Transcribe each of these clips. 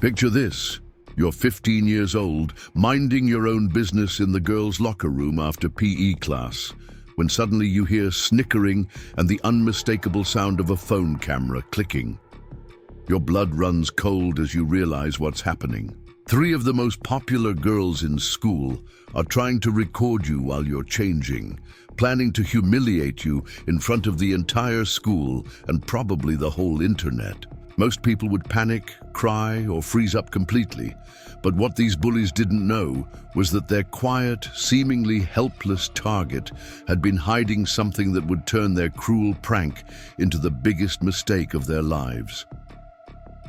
Picture this. You're 15 years old, minding your own business in the girls' locker room after PE class, when suddenly you hear snickering and the unmistakable sound of a phone camera clicking. Your blood runs cold as you realize what's happening. Three of the most popular girls in school are trying to record you while you're changing, planning to humiliate you in front of the entire school and probably the whole internet. Most people would panic, cry, or freeze up completely. But what these bullies didn't know was that their quiet, seemingly helpless target had been hiding something that would turn their cruel prank into the biggest mistake of their lives.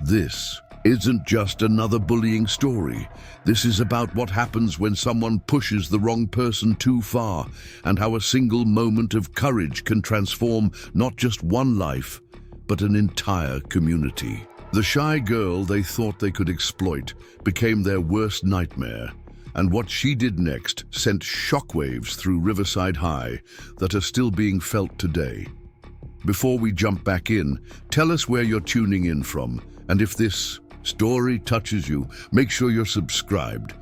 This isn't just another bullying story. This is about what happens when someone pushes the wrong person too far, and how a single moment of courage can transform not just one life, but an entire community. The shy girl they thought they could exploit became their worst nightmare, and what she did next sent shockwaves through Riverside High that are still being felt today. Before we jump back in, tell us where you're tuning in from, and if this story touches you, make sure you're subscribed,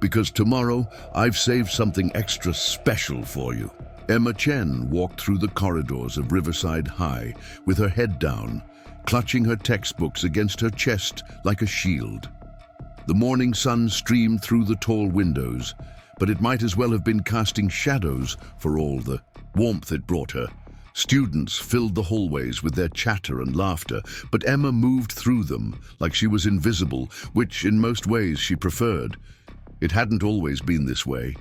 because tomorrow I've saved something extra special for you. Emma Chen walked through the corridors of Riverside High with her head down, clutching her textbooks against her chest like a shield. The morning sun streamed through the tall windows, but it might as well have been casting shadows for all the warmth it brought her. Students filled the hallways with their chatter and laughter, but Emma moved through them like she was invisible, which in most ways she preferred. It hadn't always been this way.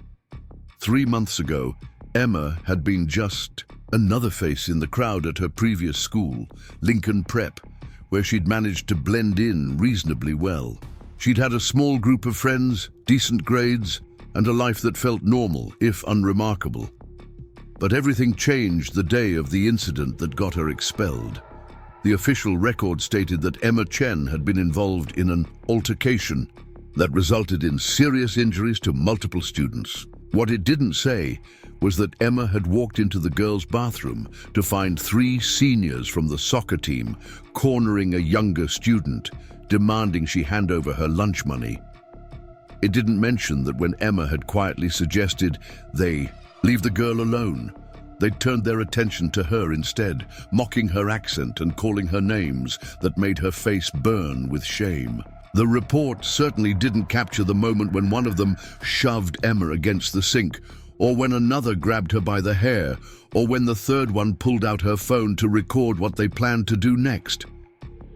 3 months ago, Emma had been just another face in the crowd at her previous school, Lincoln Prep, where she'd managed to blend in reasonably well. She'd had a small group of friends, decent grades, and a life that felt normal, if unremarkable. But everything changed the day of the incident that got her expelled. The official record stated that Emma Chen had been involved in an altercation that resulted in serious injuries to multiple students. What it didn't say was that Emma had walked into the girls' bathroom to find 3 seniors from the soccer team cornering a younger student, demanding she hand over her lunch money. It didn't mention that when Emma had quietly suggested they leave the girl alone, they'd turned their attention to her instead, mocking her accent and calling her names that made her face burn with shame. The report certainly didn't capture the moment when one of them shoved Emma against the sink, or when another grabbed her by the hair, or when the third one pulled out her phone to record what they planned to do next.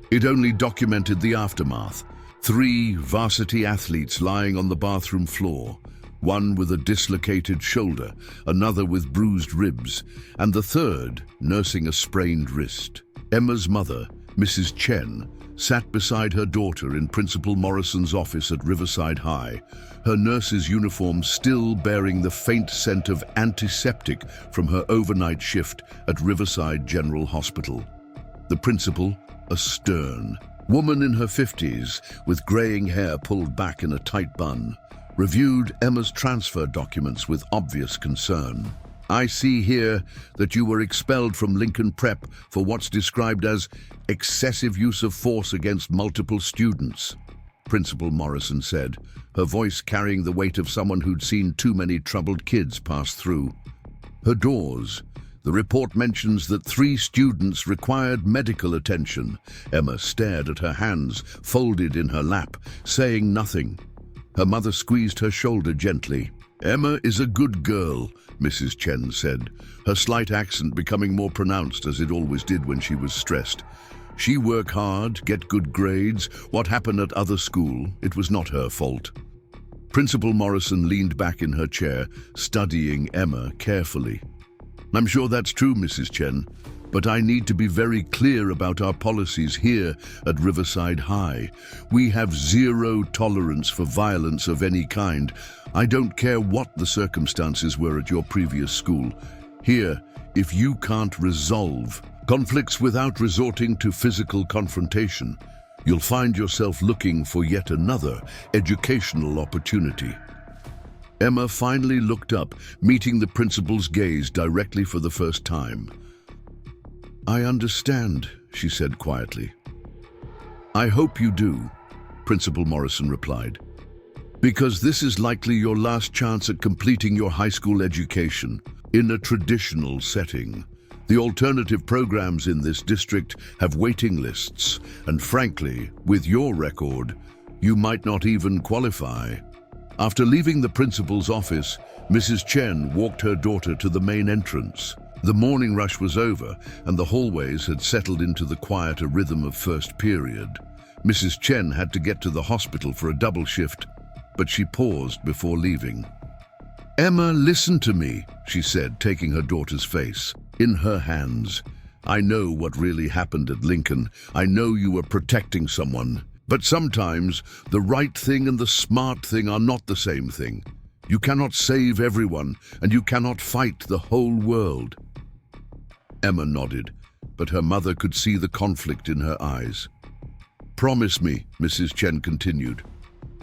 It only documented the aftermath. 3 varsity athletes lying on the bathroom floor, one with a dislocated shoulder, another with bruised ribs, and the third nursing a sprained wrist. Emma's mother, Mrs. Chen, sat beside her daughter in Principal Morrison's office at Riverside High, her nurse's uniform still bearing the faint scent of antiseptic from her overnight shift at Riverside General Hospital. The principal, a stern woman in her 50s with graying hair pulled back in a tight bun, reviewed Emma's transfer documents with obvious concern. "I see here that you were expelled from Lincoln Prep for what's described as excessive use of force against multiple students," Principal Morrison said, her voice carrying the weight of someone who'd seen too many troubled kids pass through. Her doors. The report mentions that 3 students required medical attention. Emma stared at her hands, folded in her lap, saying nothing. Her mother squeezed her shoulder gently. "Emma is a good girl," Mrs. Chen said, her slight accent becoming more pronounced as it always did when she was stressed. "She work hard, get good grades. What happened at other school, it was not her fault." Principal Morrison leaned back in her chair, studying Emma carefully. "I'm sure that's true, Mrs. Chen, but I need to be very clear about our policies here at Riverside High. We have 0 tolerance for violence of any kind. I don't care what the circumstances were at your previous school. Here, if you can't resolve conflicts without resorting to physical confrontation, you'll find yourself looking for yet another educational opportunity." Emma finally looked up, meeting the principal's gaze directly for the first time. "I understand," she said quietly. "I hope you do. Principal Morrison replied. Because this is likely your last chance at completing your high school education in a traditional setting. The alternative programs in this district have waiting lists, and frankly, with your record, you might not even qualify. After leaving the principal's office, Mrs. Chen walked her daughter to the main entrance. The morning rush was over, and the hallways had settled into the quieter rhythm of first period. Mrs. Chen had to get to the hospital for a double shift, but she paused before leaving. "Emma, listen to me," she said, taking her daughter's face in her hands. "I know what really happened at Lincoln. I know you were protecting someone. But sometimes the right thing and the smart thing are not the same thing. You cannot save everyone, and you cannot fight the whole world." Emma nodded, but her mother could see the conflict in her eyes. "Promise me," Mrs. Chen continued.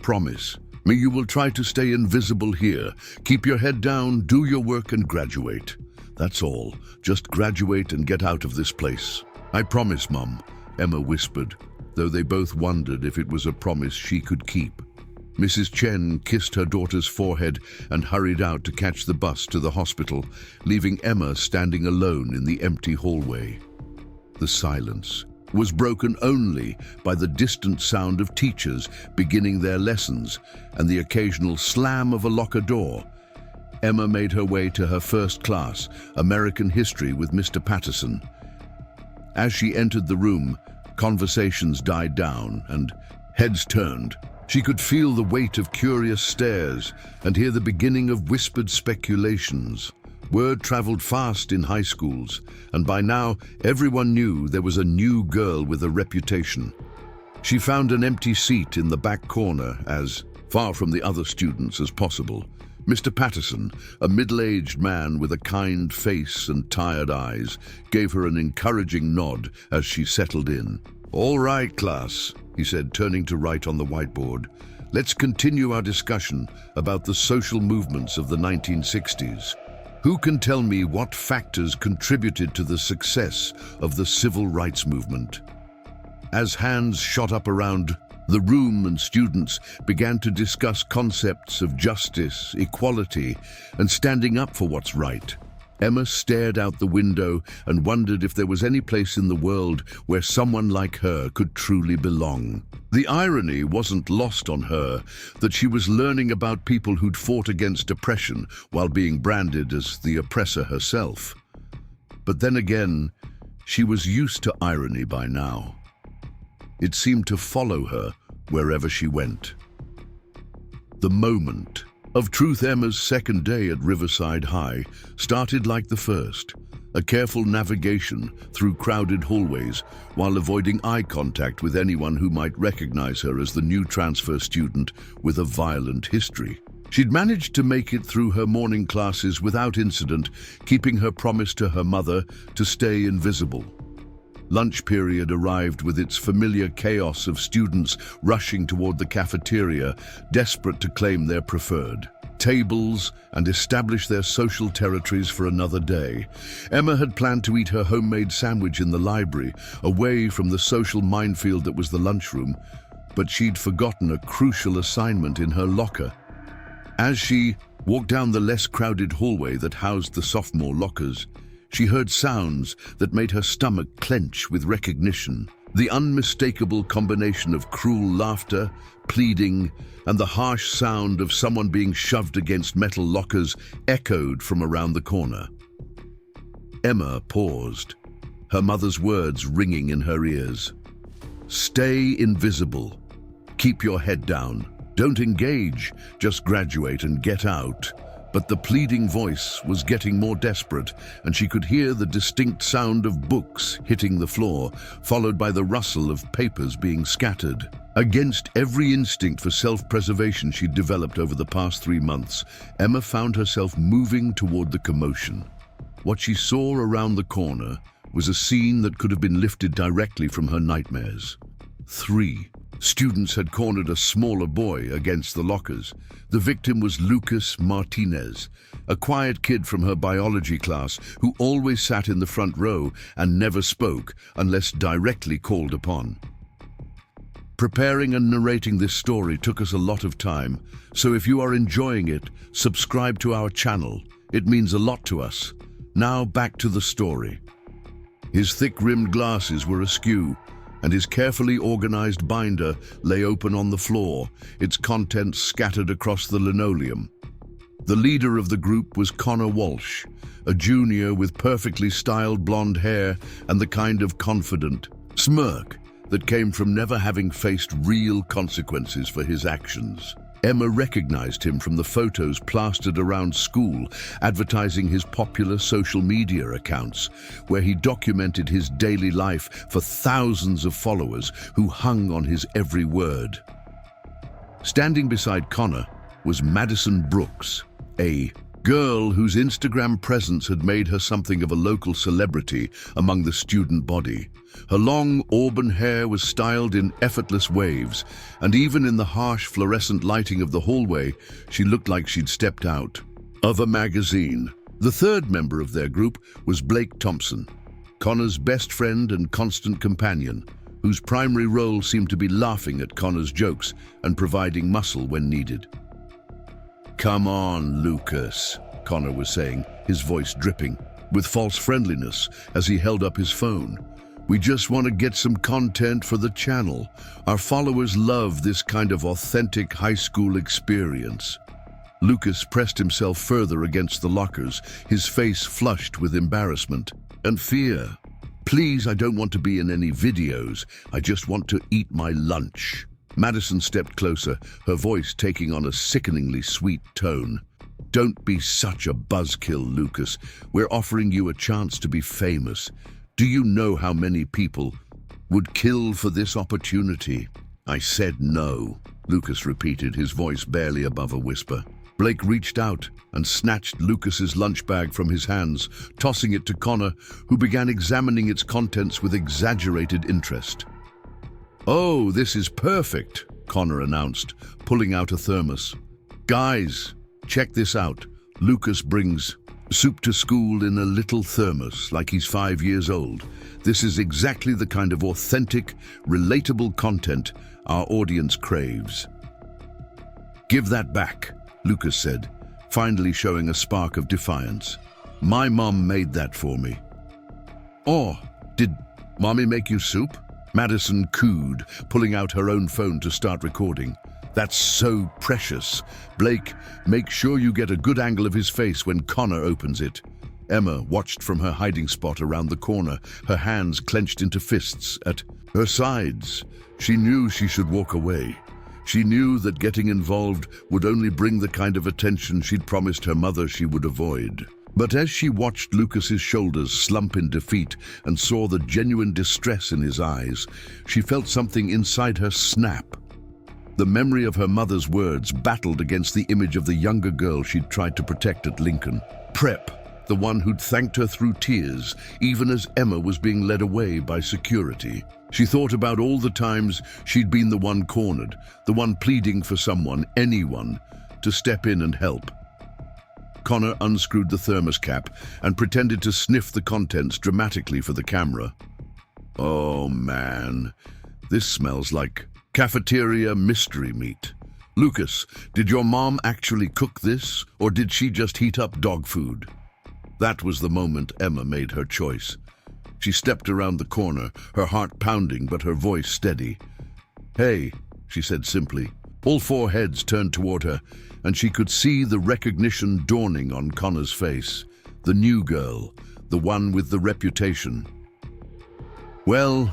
"Promise me you will try to stay invisible here. Keep your head down, do your work, and graduate. That's all. Just graduate and get out of this place." "I promise, Mum," Emma whispered, though they both wondered if it was a promise she could keep. Mrs. Chen kissed her daughter's forehead and hurried out to catch the bus to the hospital, leaving Emma standing alone in the empty hallway. The silence was broken only by the distant sound of teachers beginning their lessons and the occasional slam of a locker door. Emma made her way to her first class, American History, with Mr. Patterson. As she entered the room, conversations died down and heads turned. She could feel the weight of curious stares and hear the beginning of whispered speculations. Word traveled fast in high schools, and by now everyone knew there was a new girl with a reputation. She found an empty seat in the back corner, as far from the other students as possible. Mr. Patterson, a middle-aged man with a kind face and tired eyes, gave her an encouraging nod as she settled in. "All right, class," he said, turning to write on the whiteboard. "Let's continue our discussion about the social movements of the 1960s. Who can tell me what factors contributed to the success of the civil rights movement?" As hands shot up around the room and students began to discuss concepts of justice, equality, and standing up for what's right, Emma stared out the window and wondered if there was any place in the world where someone like her could truly belong. The irony wasn't lost on her that she was learning about people who'd fought against oppression while being branded as the oppressor herself. But then again, she was used to irony by now. It seemed to follow her wherever she went. The moment of truth. Emma's second day at Riverside High started like the first, a careful navigation through crowded hallways while avoiding eye contact with anyone who might recognize her as the new transfer student with a violent history. She'd managed to make it through her morning classes without incident, keeping her promise to her mother to stay invisible. Lunch period arrived with its familiar chaos of students rushing toward the cafeteria, desperate to claim their preferred tables and establish their social territories for another day. Emma had planned to eat her homemade sandwich in the library, away from the social minefield that was the lunchroom, but she'd forgotten a crucial assignment in her locker. As she walked down the less crowded hallway that housed the sophomore lockers, she heard sounds that made her stomach clench with recognition. The unmistakable combination of cruel laughter, pleading, and the harsh sound of someone being shoved against metal lockers echoed from around the corner. Emma paused, her mother's words ringing in her ears. "Stay invisible. Keep your head down. Don't engage, just graduate and get out." But the pleading voice was getting more desperate, and she could hear the distinct sound of books hitting the floor, followed by the rustle of papers being scattered. Against every instinct for self-preservation she'd developed over the past 3 months, Emma found herself moving toward the commotion. What she saw around the corner was a scene that could have been lifted directly from her nightmares. 3 students had cornered a smaller boy against the lockers. The victim was Lucas Martinez, a quiet kid from her biology class who always sat in the front row and never spoke unless directly called upon. Preparing and narrating this story took us a lot of time, so if you are enjoying it, subscribe to our channel. It means a lot to us. Now back to the story. His thick-rimmed glasses were askew, and his carefully organized binder lay open on the floor, its contents scattered across the linoleum. The leader of the group was Connor Walsh, a junior with perfectly styled blonde hair and the kind of confident smirk that came from never having faced real consequences for his actions. Emma recognized him from the photos plastered around school, advertising his popular social media accounts, where he documented his daily life for thousands of followers who hung on his every word. Standing beside Connor was Madison Brooks, a girl whose Instagram presence had made her something of a local celebrity among the student body. Her long auburn hair was styled in effortless waves, and even in the harsh fluorescent lighting of the hallway, she looked like she'd stepped out of a magazine. The third member of their group was Blake Thompson, Connor's best friend and constant companion, whose primary role seemed to be laughing at Connor's jokes and providing muscle when needed. "Come on, Lucas," Connor was saying, his voice dripping with false friendliness as he held up his phone. "We just want to get some content for the channel. Our followers love this kind of authentic high school experience." Lucas pressed himself further against the lockers, his face flushed with embarrassment and fear. "Please, I don't want to be in any videos. I just want to eat my lunch." Madison stepped closer, her voice taking on a sickeningly sweet tone. "Don't be such a buzzkill, Lucas. We're offering you a chance to be famous. Do you know how many people would kill for this opportunity?" "I said no," Lucas repeated, his voice barely above a whisper. Blake reached out and snatched Lucas's lunch bag from his hands, tossing it to Connor, who began examining its contents with exaggerated interest. "Oh, this is perfect," Connor announced, pulling out a thermos. "Guys, check this out. Lucas brings soup to school in a little thermos, like he's 5 years old. This is exactly the kind of authentic, relatable content our audience craves." "Give that back," Lucas said, finally showing a spark of defiance. "My mom made that for me." "Oh, did Mommy make you soup?" Madison cooed, pulling out her own phone to start recording. "That's so precious. Blake, make sure you get a good angle of his face when Connor opens it." Emma watched from her hiding spot around the corner, her hands clenched into fists at her sides. She knew she should walk away. She knew that getting involved would only bring the kind of attention she'd promised her mother she would avoid. But as she watched Lucas's shoulders slump in defeat and saw the genuine distress in his eyes, she felt something inside her snap. The memory of her mother's words battled against the image of the younger girl she'd tried to protect at Lincoln Prep, the one who'd thanked her through tears, even as Emma was being led away by security. She thought about all the times she'd been the one cornered, the one pleading for someone, anyone, to step in and help. Connor unscrewed the thermos cap and pretended to sniff the contents dramatically for the camera. "Oh man, this smells like cafeteria mystery meat. Lucas, did your mom actually cook this, or did she just heat up dog food?" That was the moment Emma made her choice. She stepped around the corner, her heart pounding but her voice steady. "Hey," she said simply. All four heads turned toward her, and she could see the recognition dawning on Connor's face. The new girl, the one with the reputation. Well,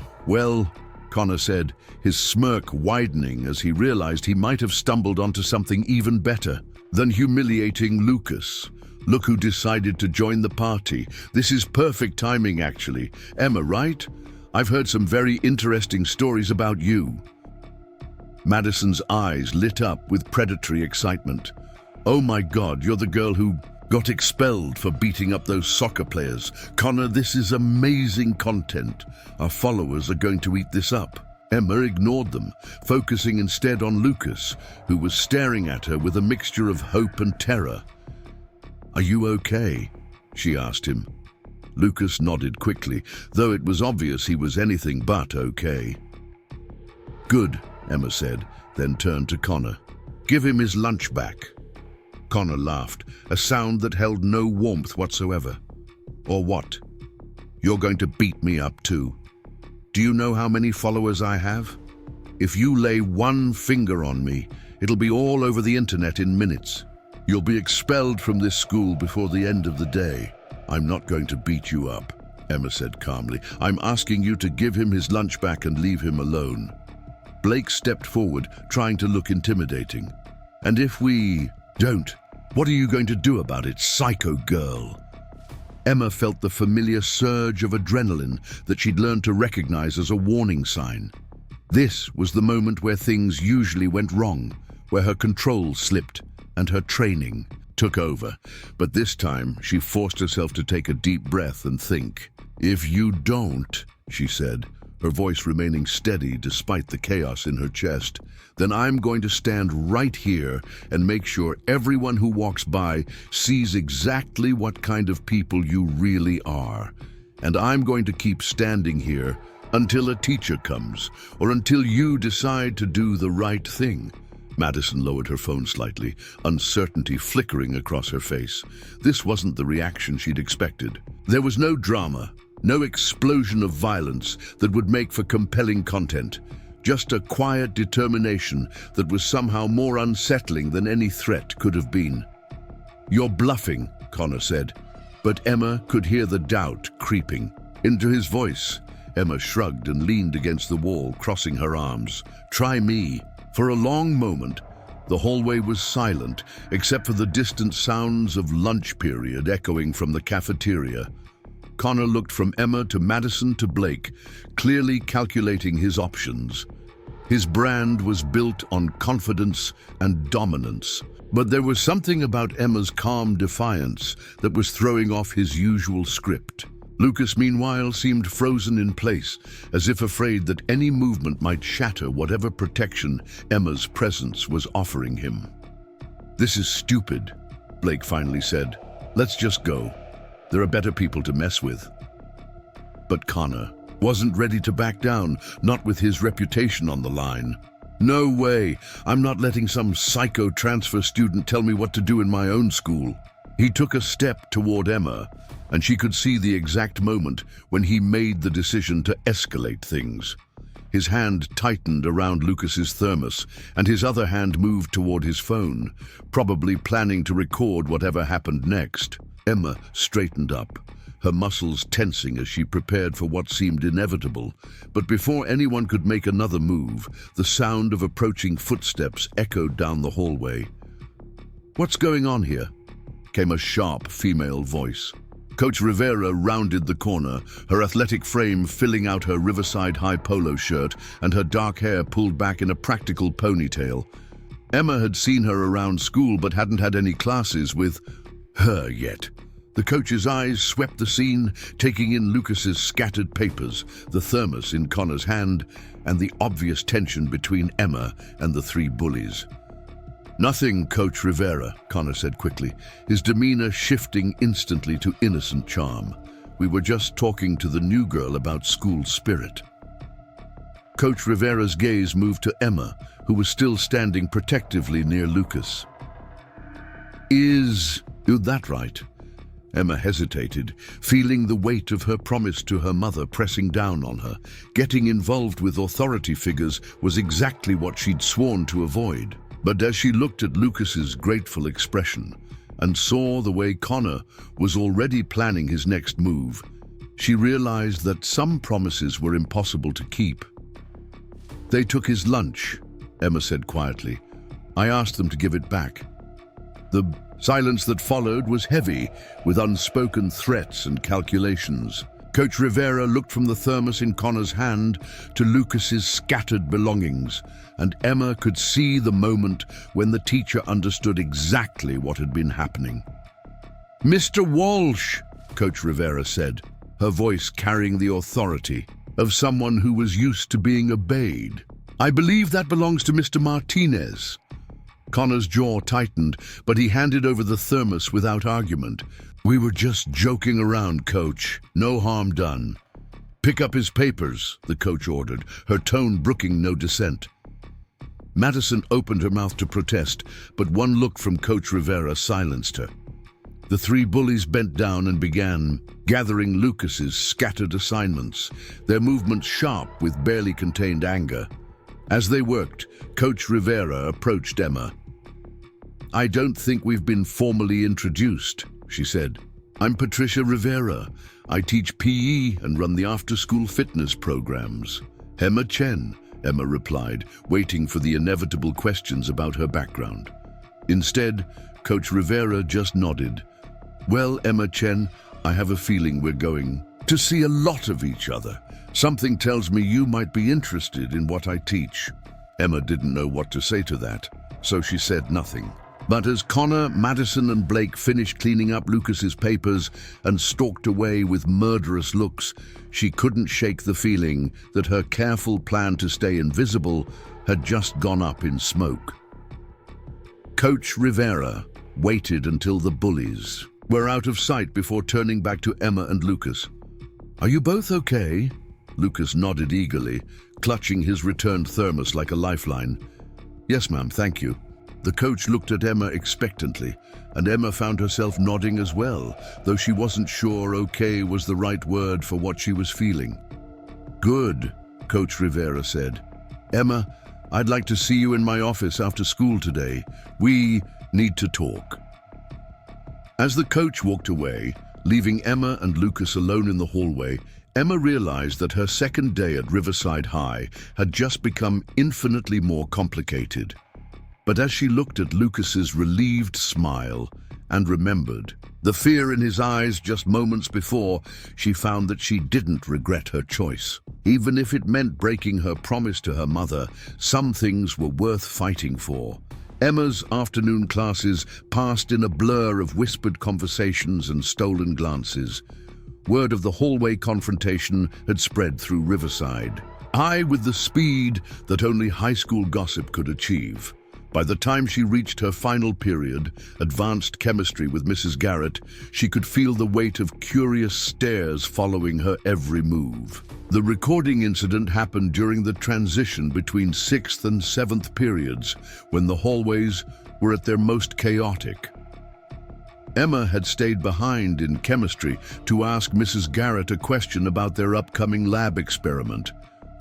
Connor said, his smirk widening as he realized he might have stumbled onto something even better than humiliating Lucas. "Look who decided to join the party. This is perfect timing, actually. Emma, right? I've heard some very interesting stories about you." Madison's eyes lit up with predatory excitement. "Oh my God, you're the girl who got expelled for beating up those soccer players. Connor, this is amazing content. Our followers are going to eat this up." Emma ignored them, focusing instead on Lucas, who was staring at her with a mixture of hope and terror. "Are you okay?" she asked him. Lucas nodded quickly, though it was obvious he was anything but okay. "Good," Emma said, then turned to Connor. "Give him his lunch back." Connor laughed, a sound that held no warmth whatsoever. "Or what? You're going to beat me up too. Do you know how many followers I have? If you lay one finger on me, it'll be all over the internet in minutes. You'll be expelled from this school before the end of the day." "I'm not going to beat you up," Emma said calmly. "I'm asking you to give him his lunch back and leave him alone." Blake stepped forward, trying to look intimidating. "And if we don't, what are you going to do about it, psycho girl?" Emma felt the familiar surge of adrenaline that she'd learned to recognize as a warning sign. This was the moment where things usually went wrong, where her control slipped and her training took over. But this time, she forced herself to take a deep breath and think. "If you don't," she said, her voice remaining steady despite the chaos in her chest, "then I'm going to stand right here and make sure everyone who walks by sees exactly what kind of people you really are. And I'm going to keep standing here until a teacher comes, or until you decide to do the right thing." Madison lowered her phone slightly, uncertainty flickering across her face. This wasn't the reaction she'd expected. There was no drama, no explosion of violence that would make for compelling content. Just a quiet determination that was somehow more unsettling than any threat could have been. "You're bluffing," Connor said, but Emma could hear the doubt creeping into his voice. Emma shrugged and leaned against the wall, crossing her arms. "Try me." For a long moment, the hallway was silent, except for the distant sounds of lunch period echoing from the cafeteria. Connor looked from Emma to Madison to Blake, clearly calculating his options. His brand was built on confidence and dominance, but there was something about Emma's calm defiance that was throwing off his usual script. Lucas, meanwhile, seemed frozen in place, as if afraid that any movement might shatter whatever protection Emma's presence was offering him. "This is stupid," Blake finally said. "Let's just go. There are better people to mess with." But Connor wasn't ready to back down, not with his reputation on the line. "No way. I'm not letting some psycho transfer student tell me what to do in my own school." He took a step toward Emma, and she could see the exact moment when he made the decision to escalate things. His hand tightened around Lucas's thermos, and his other hand moved toward his phone, probably planning to record whatever happened next. Emma straightened up, her muscles tensing as she prepared for what seemed inevitable. But before anyone could make another move, the sound of approaching footsteps echoed down the hallway. "What's going on here?" came a sharp female voice. Coach Rivera rounded the corner, her athletic frame filling out her Riverside High polo shirt and her dark hair pulled back in a practical ponytail. Emma had seen her around school but hadn't had any classes with her yet. The coach's eyes swept the scene, taking in Lucas's scattered papers, the thermos in Connor's hand, and the obvious tension between Emma and the three bullies. "Nothing, Coach Rivera," Connor said quickly, his demeanor shifting instantly to innocent charm. "We were just talking to the new girl about school spirit." Coach Rivera's gaze moved to Emma, who was still standing protectively near Lucas. "Is that right?" Emma hesitated, feeling the weight of her promise to her mother pressing down on her. Getting involved with authority figures was exactly what she'd sworn to avoid. But as she looked at Lucas's grateful expression and saw the way Connor was already planning his next move, she realized that some promises were impossible to keep. "They took his lunch," Emma said quietly. "I asked them to give it back." The silence that followed was heavy with unspoken threats and calculations. Coach Rivera looked from the thermos in Connor's hand to Lucas's scattered belongings, and Emma could see the moment when the teacher understood exactly what had been happening. "Mr. Walsh," Coach Rivera said, her voice carrying the authority of someone who was used to being obeyed. "I believe that belongs to Mr. Martinez." Connor's jaw tightened, but he handed over the thermos without argument. "We were just joking around, Coach. No harm done." "Pick up his papers," the coach ordered, her tone brooking no dissent. Madison opened her mouth to protest, but one look from Coach Rivera silenced her. The three bullies bent down and began gathering Lucas's scattered assignments, their movements sharp with barely contained anger. As they worked, Coach Rivera approached Emma. "I don't think we've been formally introduced," she said. "I'm Patricia Rivera. I teach PE and run the after-school fitness programs." "Emma Chen," Emma replied, waiting for the inevitable questions about her background. Instead, Coach Rivera just nodded. "Well, Emma Chen, I have a feeling we're going to see a lot of each other. Something tells me you might be interested in what I teach." Emma didn't know what to say to that, so she said nothing. But as Connor, Madison, and Blake finished cleaning up Lucas's papers and stalked away with murderous looks, she couldn't shake the feeling that her careful plan to stay invisible had just gone up in smoke. Coach Rivera waited until the bullies were out of sight before turning back to Emma and Lucas. "Are you both okay?" Lucas nodded eagerly, clutching his returned thermos like a lifeline. "Yes, ma'am, thank you." The coach looked at Emma expectantly, and Emma found herself nodding as well, though she wasn't sure okay was the right word for what she was feeling. "Good," Coach Rivera said. "Emma, I'd like to see you in my office after school today. We need to talk." As the coach walked away, leaving Emma and Lucas alone in the hallway, Emma realized that her second day at Riverside High had just become infinitely more complicated. But as she looked at Lucas's relieved smile and remembered the fear in his eyes just moments before, she found that she didn't regret her choice. Even if it meant breaking her promise to her mother, some things were worth fighting for. Emma's afternoon classes passed in a blur of whispered conversations and stolen glances. Word of the hallway confrontation had spread through Riverside, with the speed that only high school gossip could achieve. By the time she reached her final period, advanced chemistry with Mrs. Garrett, she could feel the weight of curious stares following her every move. The recording incident happened during the transition between 6th and 7th periods, when the hallways were at their most chaotic. Emma had stayed behind in chemistry to ask Mrs. Garrett a question about their upcoming lab experiment,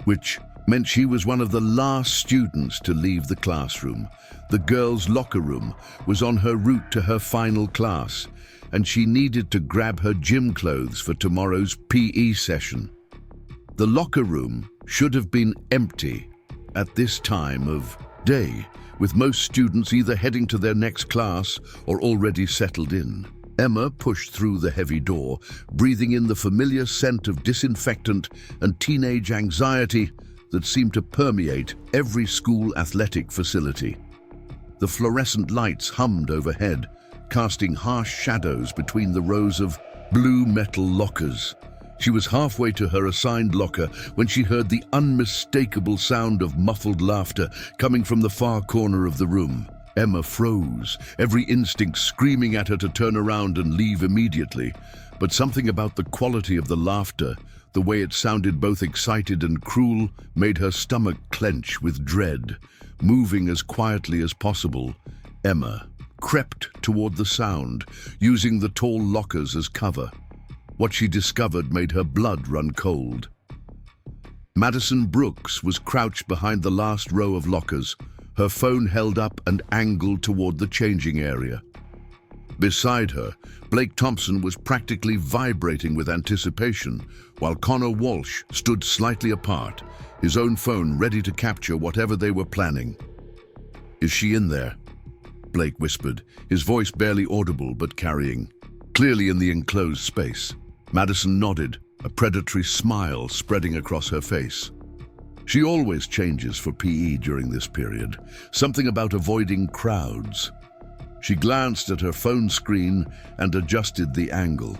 which meant she was one of the last students to leave the classroom. The girls' locker room was on her route to her final class, and she needed to grab her gym clothes for tomorrow's PE session. The locker room should have been empty at this time of day, with most students either heading to their next class or already settled in. Emma pushed through the heavy door, breathing in the familiar scent of disinfectant and teenage anxiety that seemed to permeate every school athletic facility. The fluorescent lights hummed overhead, casting harsh shadows between the rows of blue metal lockers. She was halfway to her assigned locker when she heard the unmistakable sound of muffled laughter coming from the far corner of the room. Emma froze, every instinct screaming at her to turn around and leave immediately. But something about the quality of the laughter, the way it sounded both excited and cruel, made her stomach clench with dread. Moving as quietly as possible, Emma crept toward the sound, using the tall lockers as cover. What she discovered made her blood run cold. Madison Brooks was crouched behind the last row of lockers, her phone held up and angled toward the changing area. Beside her, Blake Thompson was practically vibrating with anticipation, while Connor Walsh stood slightly apart, his own phone ready to capture whatever they were planning. "Is she in there?" Blake whispered, his voice barely audible but carrying, clearly in the enclosed space. Madison nodded, a predatory smile spreading across her face. She always changes for PE during this period, something about avoiding crowds. She glanced at her phone screen and adjusted the angle.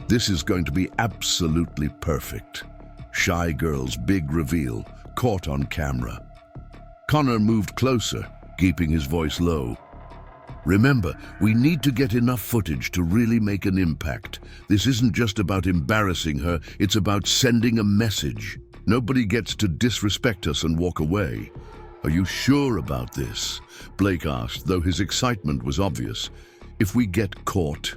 This is going to be absolutely perfect. Shy girl's big reveal, caught on camera. Connor moved closer, keeping his voice low. "Remember, we need to get enough footage to really make an impact. This isn't just about embarrassing her, it's about sending a message. Nobody gets to disrespect us and walk away. "Are you sure about this?" Blake asked, though his excitement was obvious. "If we get caught—"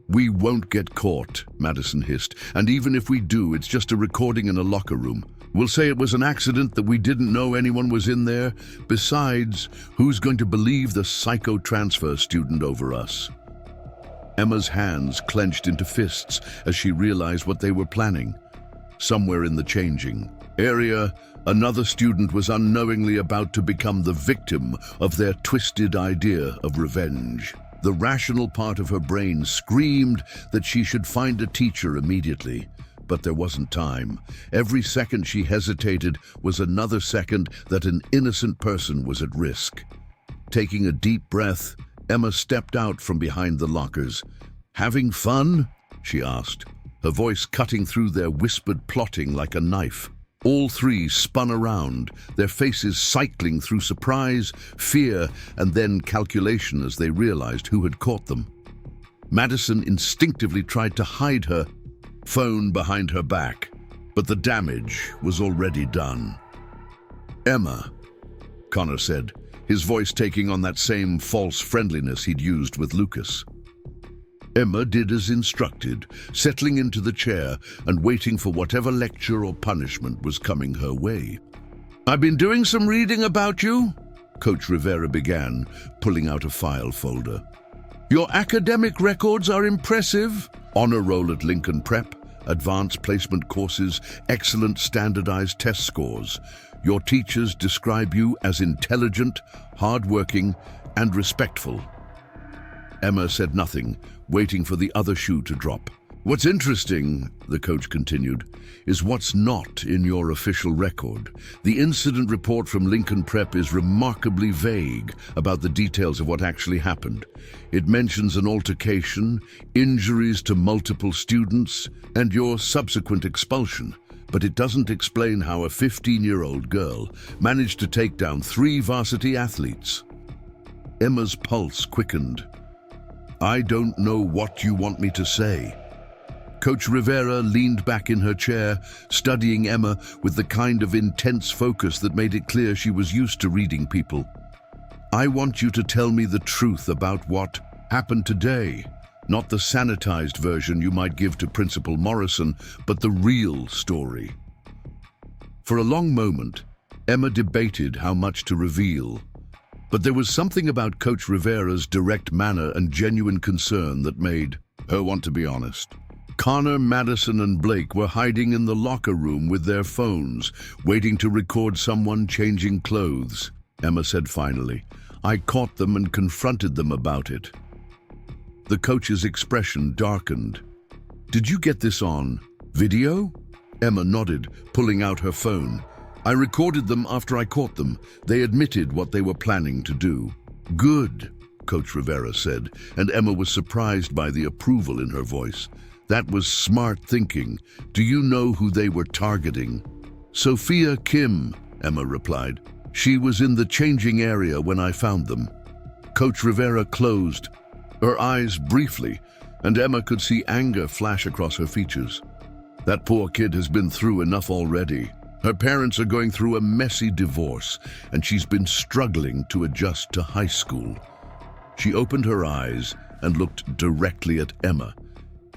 "We won't get caught," Madison hissed. "And even if we do, it's just a recording in a locker room. We'll say it was an accident, that we didn't know anyone was in there. Besides, who's going to believe the psycho transfer student over us?" Emma's hands clenched into fists as she realized what they were planning. Somewhere in the changing area, another student was unknowingly about to become the victim of their twisted idea of revenge. The rational part of her brain screamed that she should find a teacher immediately, but there wasn't time. Every second she hesitated was another second that an innocent person was at risk. Taking a deep breath, Emma stepped out from behind the lockers. "Having fun?" she asked, her voice cutting through their whispered plotting like a knife. All three spun around, their faces cycling through surprise, fear, and then calculation as they realized who had caught them. Madison instinctively tried to hide her phone behind her back, but the damage was already done. "Emma," Connor said, his voice taking on that same false friendliness he'd used with Lucas. Emma did as instructed, settling into the chair and waiting for whatever lecture or punishment was coming her way. "I've been doing some reading about you," Coach Rivera began, pulling out a file folder. "Your academic records are impressive. Honor roll at Lincoln Prep, advanced placement courses, excellent standardized test scores. Your teachers describe you as intelligent, hardworking, and respectful." Emma said nothing, waiting for the other shoe to drop. "What's interesting," the coach continued, "is what's not in your official record. The incident report from Lincoln Prep is remarkably vague about the details of what actually happened. It mentions an altercation, injuries to multiple students, and your subsequent expulsion. But it doesn't explain how a 15-year-old girl managed to take down 3 varsity athletes." Emma's pulse quickened. "I don't know what you want me to say." Coach Rivera leaned back in her chair, studying Emma with the kind of intense focus that made it clear she was used to reading people. "I want you to tell me the truth about what happened today. Not the sanitized version you might give to Principal Morrison, but the real story." For a long moment, Emma debated how much to reveal. But there was something about Coach Rivera's direct manner and genuine concern that made her want to be honest. Connor, Madison, and Blake were hiding in the locker room with their phones, waiting to record someone changing clothes, Emma said finally. "I caught them and confronted them about it." The coach's expression darkened. "Did you get this on video?" Emma nodded, pulling out her phone. "I recorded them after I caught them. They admitted what they were planning to do." "Good," Coach Rivera said, and Emma was surprised by the approval in her voice. "That was smart thinking. Do you know who they were targeting?" "Sophia Kim," Emma replied. "She was in the changing area when I found them." Coach Rivera closed her eyes briefly, and Emma could see anger flash across her features. "That poor kid has been through enough already. Her parents are going through a messy divorce, and she's been struggling to adjust to high school." She opened her eyes and looked directly at Emma.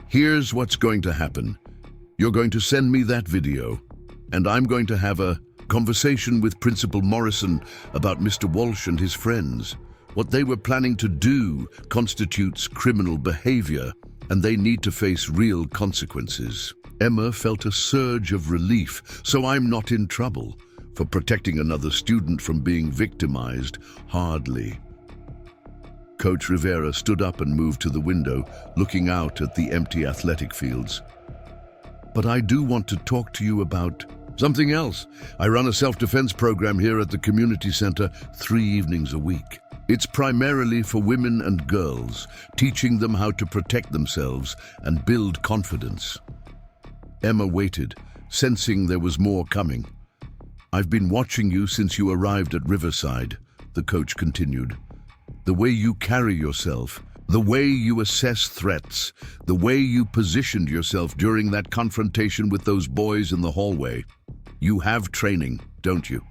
"Here's what's going to happen. You're going to send me that video, and I'm going to have a conversation with Principal Morrison about Mr. Walsh and his friends. What they were planning to do constitutes criminal behavior, and they need to face real consequences." Emma felt a surge of relief. "So I'm not in trouble for protecting another student from being victimized?" "Hardly." Coach Rivera stood up and moved to the window, looking out at the empty athletic fields. "But I do want to talk to you about something else. I run a self-defense program here at the community center 3 evenings a week. It's primarily for women and girls, teaching them how to protect themselves and build confidence." Emma waited, sensing there was more coming. "I've been watching you since you arrived at Riverside," the coach continued. "The way you carry yourself, the way you assess threats, the way you positioned yourself during that confrontation with those boys in the hallway. You have training, don't you?"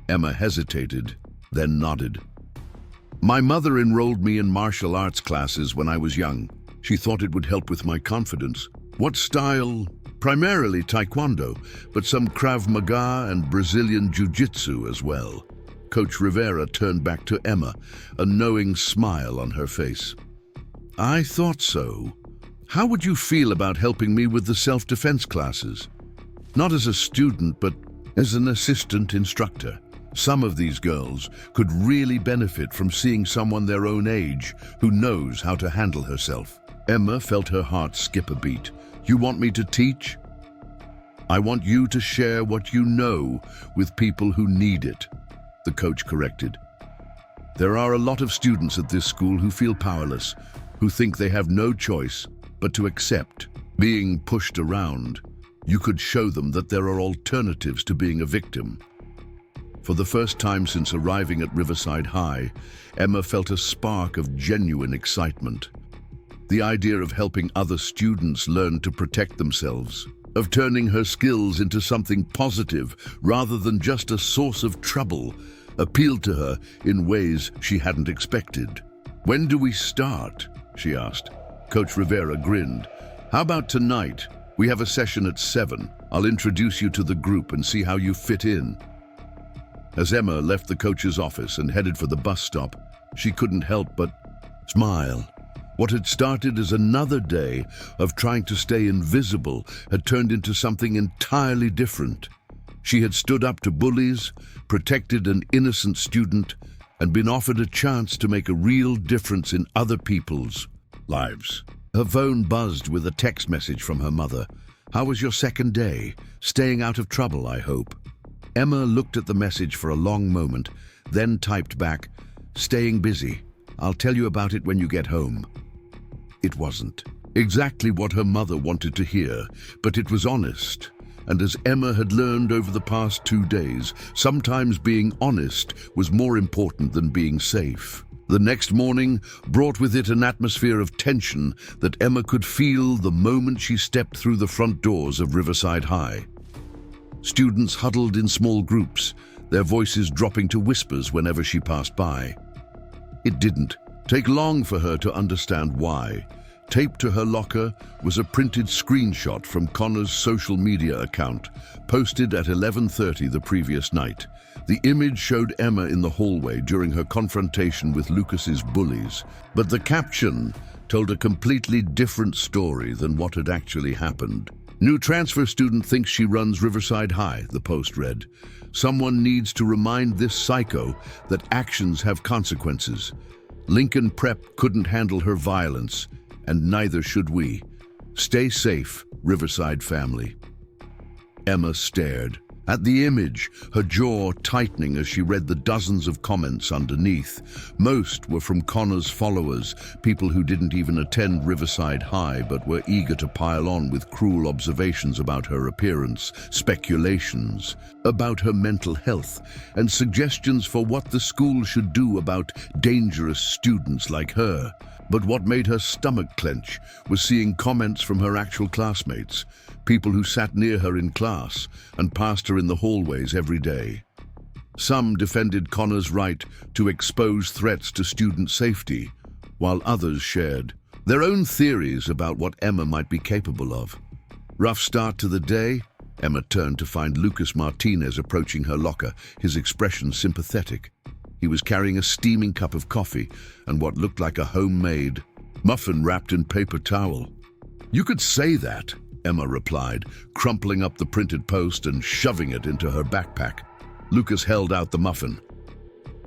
Emma hesitated, then nodded. My mother enrolled me in martial arts classes when I was young. She thought it would help with my confidence. What style? Primarily Taekwondo, but some Krav Maga and Brazilian Jiu-Jitsu as well. Coach Rivera turned back to Emma, a knowing smile on her face. I thought so. How would you feel about helping me with the self-defense classes? Not as a student, but as an assistant instructor. Some of these girls could really benefit from seeing someone their own age who knows how to handle herself. Emma felt her heart skip a beat. You want me to teach? I want you to share what you know with people who need it, the coach corrected. There are a lot of students at this school who feel powerless, who think they have no choice but to accept being pushed around. You could show them that there are alternatives to being a victim. For the first time since arriving at Riverside High, Emma felt a spark of genuine excitement. The idea of helping other students learn to protect themselves, of turning her skills into something positive rather than just a source of trouble, appealed to her in ways she hadn't expected. When do we start? She asked. Coach Rivera grinned. How about tonight? We have a session at 7. I'll introduce you to the group and see how you fit in. As Emma left the coach's office and headed for the bus stop, she couldn't help but smile. What had started as another day of trying to stay invisible had turned into something entirely different. She had stood up to bullies, protected an innocent student, and been offered a chance to make a real difference in other people's lives. Her phone buzzed with a text message from her mother. How was your second day? Staying out of trouble, I hope. Emma looked at the message for a long moment, then typed back, staying busy. I'll tell you about it when you get home. It wasn't exactly what her mother wanted to hear, but it was honest. And as Emma had learned over the past 2 days, sometimes being honest was more important than being safe. The next morning brought with it an atmosphere of tension that Emma could feel the moment she stepped through the front doors of Riverside High. Students huddled in small groups, their voices dropping to whispers whenever she passed by. It didn't take long for her to understand why. Taped to her locker was a printed screenshot from Connor's social media account, posted at 11:30 the previous night. The image showed Emma in the hallway during her confrontation with Lucas's bullies, but the caption told a completely different story than what had actually happened. New transfer student thinks she runs Riverside High, the post read. Someone needs to remind this psycho that actions have consequences. Lincoln Prep couldn't handle her violence, and neither should we. Stay safe, Riverside family. Emma stared at the image, her jaw tightening as she read the dozens of comments underneath. Most were from Connor's followers, people who didn't even attend Riverside High but were eager to pile on with cruel observations about her appearance, speculations about her mental health, and suggestions for what the school should do about dangerous students like her. But what made her stomach clench was seeing comments from her actual classmates, people who sat near her in class and passed her in the hallways every day. Some defended Connor's right to expose threats to student safety, while others shared their own theories about what Emma might be capable of. Rough start to the day? Emma turned to find Lucas Martinez approaching her locker, his expression sympathetic. He was carrying a steaming cup of coffee and what looked like a homemade muffin wrapped in paper towel. You could say that, Emma replied, crumpling up the printed post and shoving it into her backpack. Lucas held out the muffin.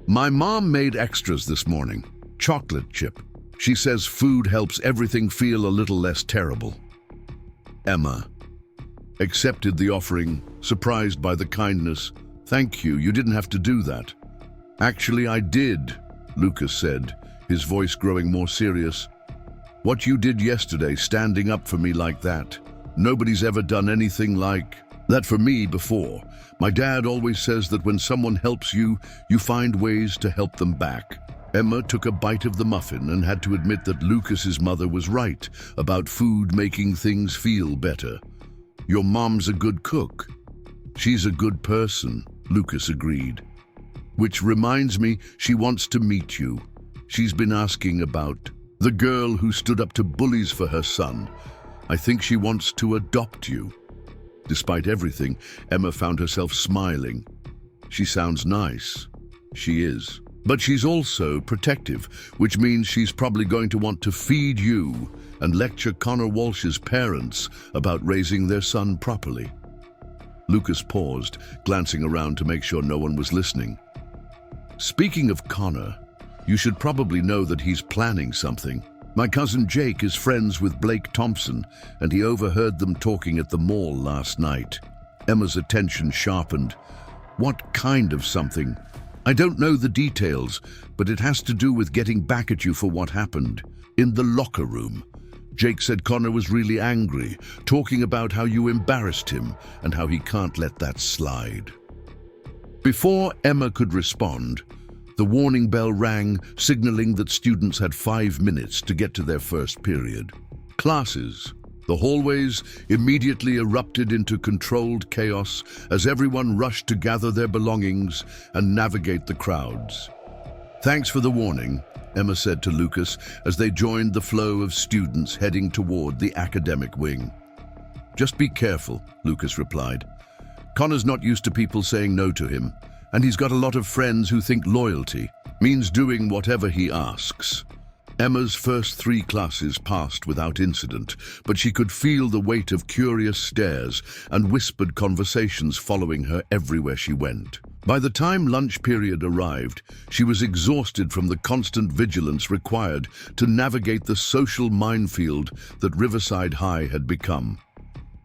My mom made extras this morning. Chocolate chip. She says food helps everything feel a little less terrible. Emma accepted the offering, surprised by the kindness. Thank you, you didn't have to do that. Actually, I did, Lucas said, his voice growing more serious. What you did yesterday, standing up for me like that. Nobody's ever done anything like that for me before. My dad always says that when someone helps you, you find ways to help them back. Emma took a bite of the muffin and had to admit that Lucas's mother was right about food making things feel better. Your mom's a good cook. She's a good person, Lucas agreed. Which reminds me, she wants to meet you. She's been asking about the girl who stood up to bullies for her son. I think she wants to adopt you." Despite everything, Emma found herself smiling. She sounds nice. She is. But she's also protective, which means she's probably going to want to feed you and lecture Connor Walsh's parents about raising their son properly. Lucas paused, glancing around to make sure no one was listening. "Speaking of Connor, you should probably know that he's planning something. My cousin Jake is friends with Blake Thompson, and he overheard them talking at the mall last night." Emma's attention sharpened. "What kind of something?" "I don't know the details, but it has to do with getting back at you for what happened in the locker room. Jake said Connor was really angry, talking about how you embarrassed him and how he can't let that slide." Before Emma could respond, the warning bell rang, signaling that students had 5 minutes to get to their first period. Classes. The hallways immediately erupted into controlled chaos as everyone rushed to gather their belongings and navigate the crowds. "Thanks for the warning," Emma said to Lucas as they joined the flow of students heading toward the academic wing. "Just be careful," Lucas replied. "Connor's not used to people saying no to him, and he's got a lot of friends who think loyalty means doing whatever he asks." Emma's first 3 classes passed without incident, but she could feel the weight of curious stares and whispered conversations following her everywhere she went. By the time lunch period arrived, she was exhausted from the constant vigilance required to navigate the social minefield that Riverside High had become.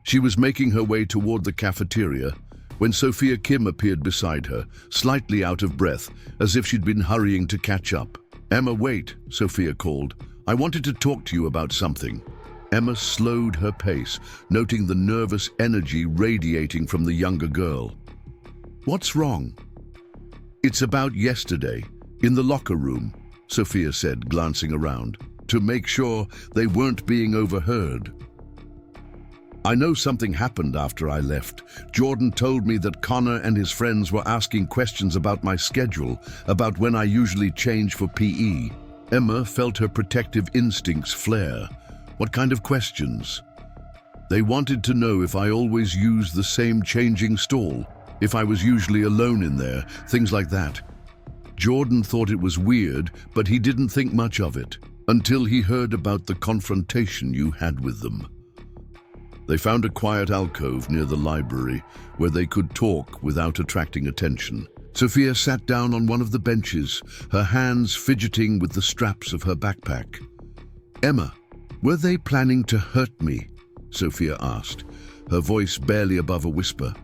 She was making her way toward the cafeteria when Sophia Kim appeared beside her, slightly out of breath, as if she'd been hurrying to catch up. "Emma, wait," Sophia called. "I wanted to talk to you about something." Emma slowed her pace, noting the nervous energy radiating from the younger girl. "What's wrong?" "It's about yesterday, in the locker room," Sophia said, glancing around, to make sure they weren't being overheard. "I know something happened after I left. Jordan told me that Connor and his friends were asking questions about my schedule, about when I usually change for PE. Emma felt her protective instincts flare. "What kind of questions?" "They wanted to know if I always used the same changing stall, if I was usually alone in there, things like that. Jordan thought it was weird, but he didn't think much of it, until he heard about the confrontation you had with them." They found a quiet alcove near the library where they could talk without attracting attention. Sophia sat down on one of the benches, her hands fidgeting with the straps of her backpack. "Emma, were they planning to hurt me?" Sophia asked, her voice barely above a whisper.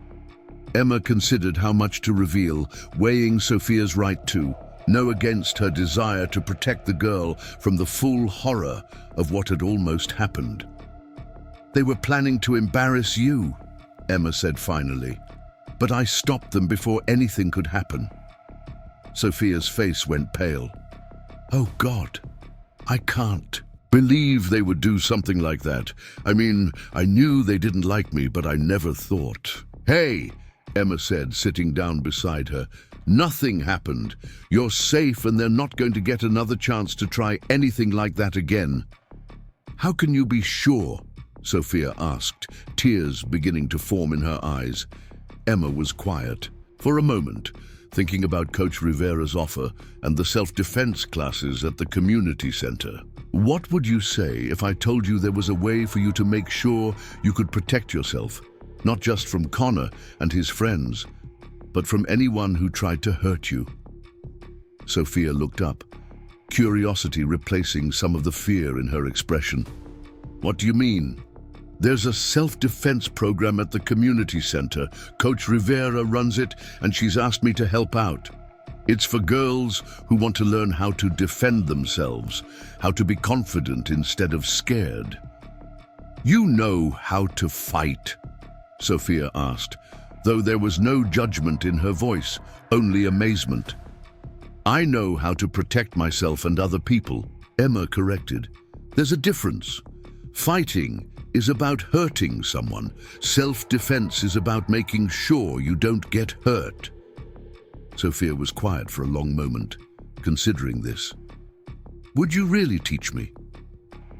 Emma considered how much to reveal, weighing Sophia's right to know against her desire to protect the girl from the full horror of what had almost happened. "They were planning to embarrass you," Emma said finally, "but I stopped them before anything could happen." Sophia's face went pale. "Oh God, I can't believe they would do something like that. I mean, I knew they didn't like me, but I never thought." "Hey," Emma said, sitting down beside her, "nothing happened. You're safe and they're not going to get another chance to try anything like that again." "How can you be sure?" Sophia asked, tears beginning to form in her eyes. Emma was quiet for a moment, thinking about Coach Rivera's offer and the self-defense classes at the community center. "What would you say if I told you there was a way for you to make sure you could protect yourself, not just from Connor and his friends, but from anyone who tried to hurt you?" Sophia looked up, curiosity replacing some of the fear in her expression. "What do you mean?" "There's a self-defense program at the community center. Coach Rivera runs it, and she's asked me to help out. It's for girls who want to learn how to defend themselves, how to be confident instead of scared." "You know how to fight?" Sophia asked, though there was no judgment in her voice, only amazement. "I know how to protect myself and other people," Emma corrected. "There's a difference. Fighting is about hurting someone. Self-defense is about making sure you don't get hurt." Sophia was quiet for a long moment, considering this. Would you really teach me?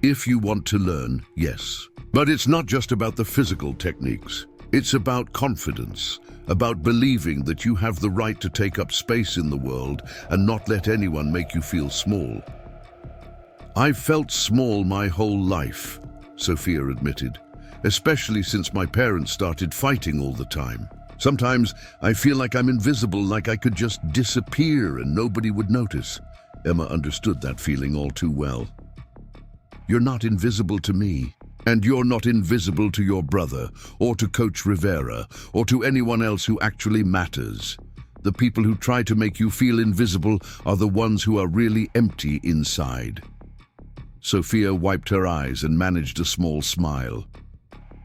If you want to learn, yes. But it's not just about the physical techniques. It's about confidence, about believing that you have the right to take up space in the world and not let anyone make you feel small. I've felt small my whole life, Sophia admitted, especially since my parents started fighting all the time. Sometimes I feel like I'm invisible, like I could just disappear and nobody would notice. Emma understood that feeling all too well. You're not invisible to me, and you're not invisible to your brother, or to Coach Rivera, or to anyone else who actually matters. The people who try to make you feel invisible are the ones who are really empty inside. Sophia wiped her eyes and managed a small smile.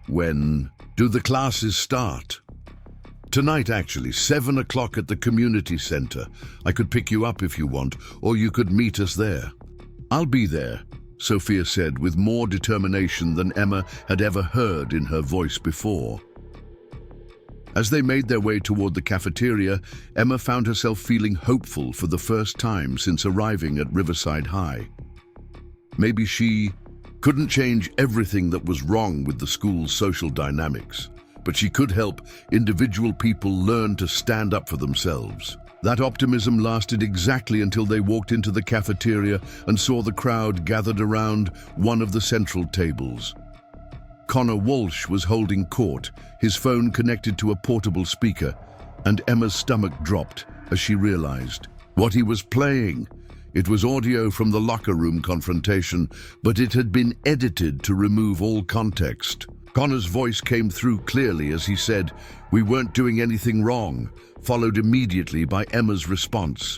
When do the classes start? Tonight, actually, 7 o'clock at the community center. I could pick you up if you want, or you could meet us there. I'll be there, Sophia said with more determination than Emma had ever heard in her voice before. As they made their way toward the cafeteria, Emma found herself feeling hopeful for the first time since arriving at Riverside High. Maybe she couldn't change everything that was wrong with the school's social dynamics, but she could help individual people learn to stand up for themselves. That optimism lasted exactly until they walked into the cafeteria and saw the crowd gathered around one of the central tables. Connor Walsh was holding court, his phone connected to a portable speaker, and Emma's stomach dropped as she realized what he was playing. It was audio from the locker room confrontation, but it had been edited to remove all context. Connor's voice came through clearly as he said, "We weren't doing anything wrong," followed immediately by Emma's response.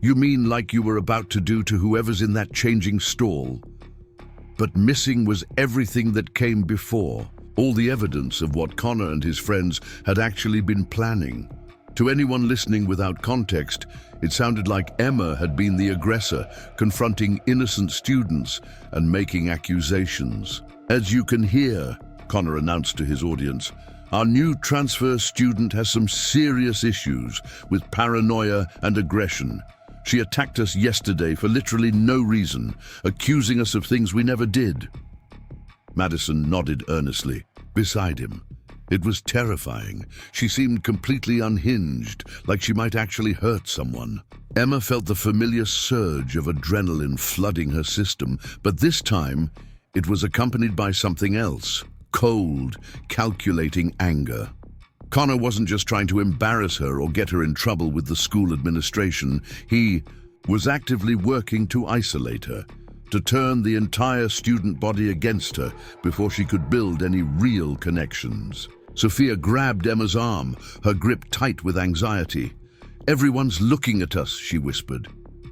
"You mean like you were about to do to whoever's in that changing stall?" But missing was everything that came before, all the evidence of what Connor and his friends had actually been planning. To anyone listening without context, it sounded like Emma had been the aggressor, confronting innocent students and making accusations. "As you can hear," Connor announced to his audience, "our new transfer student has some serious issues with paranoia and aggression. She attacked us yesterday for literally no reason, accusing us of things we never did." Madison nodded earnestly, beside him. It was terrifying. She seemed completely unhinged, like she might actually hurt someone. Emma felt the familiar surge of adrenaline flooding her system, but this time it was accompanied by something else. Cold, calculating anger. Connor wasn't just trying to embarrass her or get her in trouble with the school administration. He was actively working to isolate her, to turn the entire student body against her before she could build any real connections. Sophia grabbed Emma's arm, her grip tight with anxiety. "Everyone's looking at us," she whispered.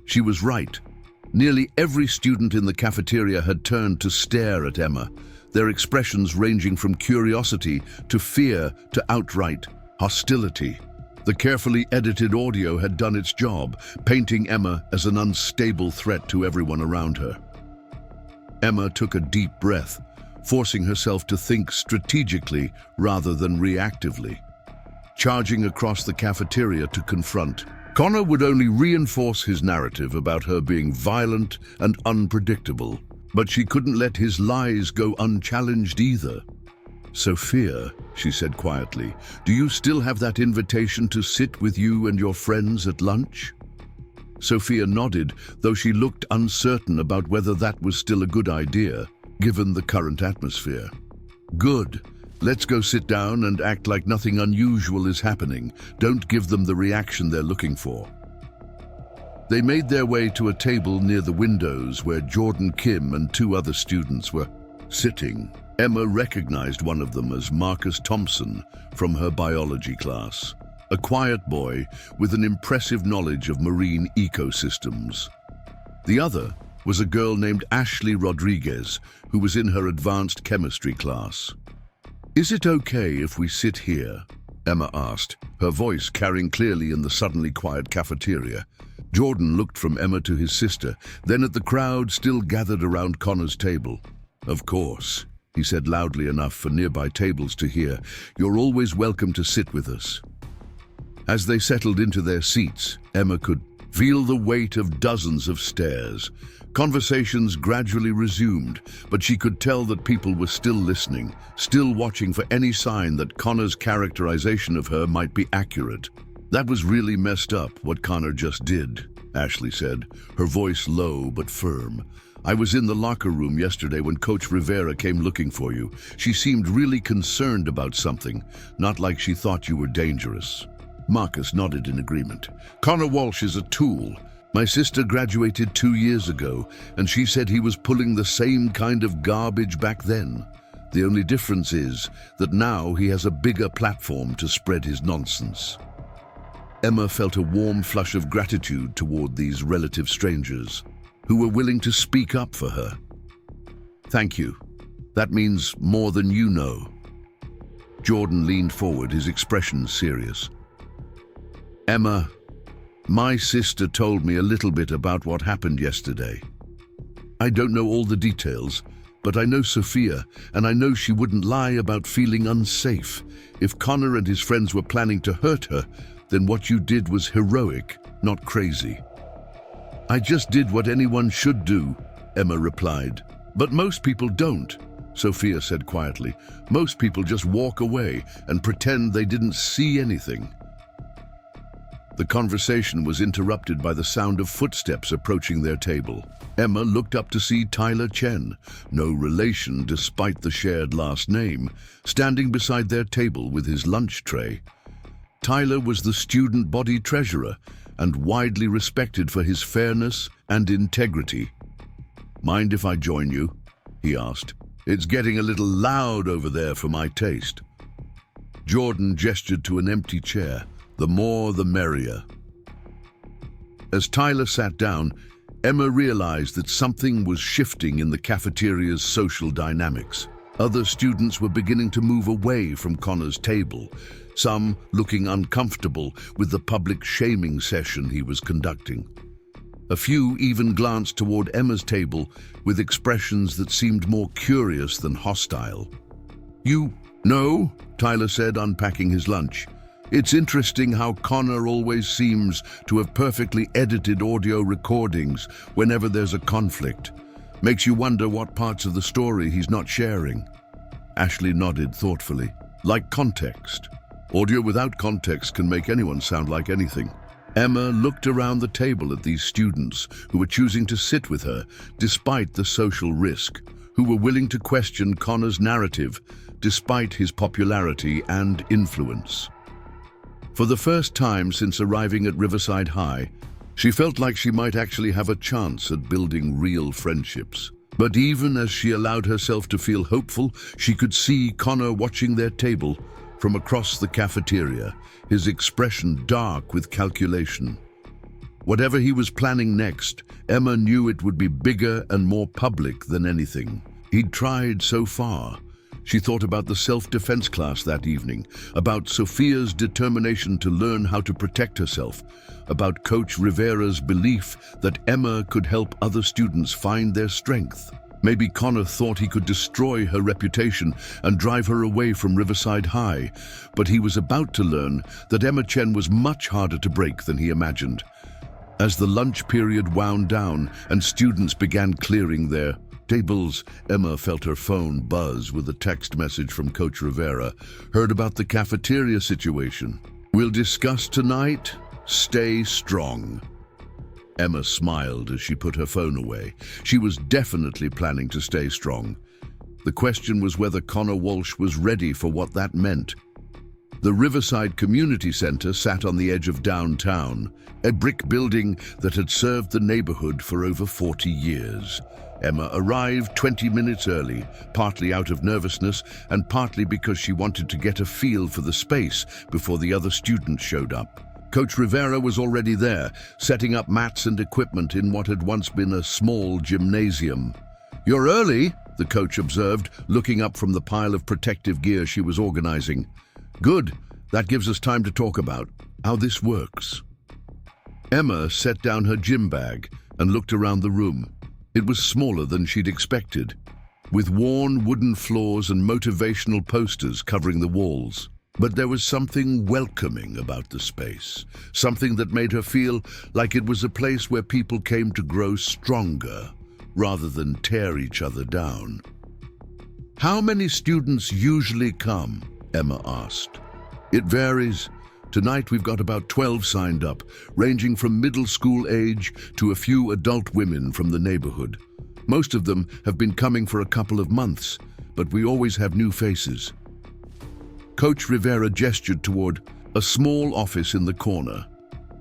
She was right. Nearly every student in the cafeteria had turned to stare at Emma, their expressions ranging from curiosity to fear to outright hostility. The carefully edited audio had done its job, painting Emma as an unstable threat to everyone around her. Emma took a deep breath, forcing herself to think strategically rather than reactively. Charging across the cafeteria to confront, Connor would only reinforce his narrative about her being violent and unpredictable, but she couldn't let his lies go unchallenged either. "Sophia," she said quietly, "do you still have that invitation to sit with you and your friends at lunch?" Sophia nodded, though she looked uncertain about whether that was still a good idea, given the current atmosphere. "Good. Let's go sit down and act like nothing unusual is happening. Don't give them the reaction they're looking for." They made their way to a table near the windows where Jordan Kim and 2 other students were sitting. Emma recognized one of them as Marcus Thompson from her biology class, a quiet boy with an impressive knowledge of marine ecosystems. The other was a girl named Ashley Rodriguez, who was in her advanced chemistry class. "Is it okay if we sit here?" Emma asked, her voice carrying clearly in the suddenly quiet cafeteria. Jordan looked from Emma to his sister, then at the crowd still gathered around Connor's table. "Of course," he said loudly enough for nearby tables to hear. "You're always welcome to sit with us." As they settled into their seats, Emma could feel the weight of dozens of stares. Conversations gradually resumed, but she could tell that people were still listening, still watching for any sign that Connor's characterization of her might be accurate. "That was really messed up, what Connor just did," Ashley said, her voice low but firm. "I was in the locker room yesterday when Coach Rivera came looking for you. She seemed really concerned about something, not like she thought you were dangerous." Marcus nodded in agreement. "Connor Walsh is a tool. My sister graduated 2 years ago, and she said he was pulling the same kind of garbage back then. The only difference is that now he has a bigger platform to spread his nonsense." Emma felt a warm flush of gratitude toward these relative strangers who were willing to speak up for her. "Thank you. That means more than you know." Jordan leaned forward, his expression serious. "Emma, my sister told me a little bit about what happened yesterday. I don't know all the details, but I know Sophia, and I know she wouldn't lie about feeling unsafe. If Connor and his friends were planning to hurt her, then what you did was heroic, not crazy." "I just did what anyone should do," Emma replied. "But most people don't," Sophia said quietly. "Most people just walk away and pretend they didn't see anything." The conversation was interrupted by the sound of footsteps approaching their table. Emma looked up to see Tyler Chen, no relation despite the shared last name, standing beside their table with his lunch tray. Tyler was the student body treasurer and widely respected for his fairness and integrity. "Mind if I join you?" he asked. "It's getting a little loud over there for my taste." Jordan gestured to an empty chair. "The more the merrier." As Tyler sat down, Emma realized that something was shifting in the cafeteria's social dynamics. Other students were beginning to move away from Connor's table, some looking uncomfortable with the public shaming session he was conducting. A few even glanced toward Emma's table with expressions that seemed more curious than hostile. "You know," Tyler said, unpacking his lunch. "It's interesting how Connor always seems to have perfectly edited audio recordings whenever there's a conflict. Makes you wonder what parts of the story he's not sharing." Ashley nodded thoughtfully. "Like context. Audio without context can make anyone sound like anything." Emma looked around the table at these students who were choosing to sit with her despite the social risk, who were willing to question Connor's narrative despite his popularity and influence. For the first time since arriving at Riverside High, she felt like she might actually have a chance at building real friendships. But even as she allowed herself to feel hopeful, she could see Connor watching their table from across the cafeteria, his expression dark with calculation. Whatever he was planning next, Emma knew it would be bigger and more public than anything he'd tried so far. She thought about the self-defense class that evening, about Sophia's determination to learn how to protect herself, about Coach Rivera's belief that Emma could help other students find their strength. Maybe Connor thought he could destroy her reputation and drive her away from Riverside High, but he was about to learn that Emma Chen was much harder to break than he imagined. As the lunch period wound down and students began clearing their tables, Emma felt her phone buzz with a text message from Coach Rivera. "Heard about the cafeteria situation. We'll discuss tonight. Stay strong." Emma smiled as she put her phone away. She was definitely planning to stay strong. The question was whether Connor Walsh was ready for what that meant. The Riverside Community Center sat on the edge of downtown, a brick building that had served the neighborhood for over 40 years. Emma arrived 20 minutes early, partly out of nervousness and partly because she wanted to get a feel for the space before the other students showed up. Coach Rivera was already there, setting up mats and equipment in what had once been a small gymnasium. "You're early," the coach observed, looking up from the pile of protective gear she was organizing. "Good. That gives us time to talk about how this works." Emma set down her gym bag and looked around the room. It was smaller than she'd expected, with worn wooden floors and motivational posters covering the walls. But there was something welcoming about the space, something that made her feel like it was a place where people came to grow stronger rather than tear each other down. "How many students usually come?" Emma asked. "It varies. Tonight we've got about 12 signed up, ranging from middle school age to a few adult women from the neighborhood. Most of them have been coming for a couple of months, but we always have new faces." Coach Rivera gestured toward a small office in the corner.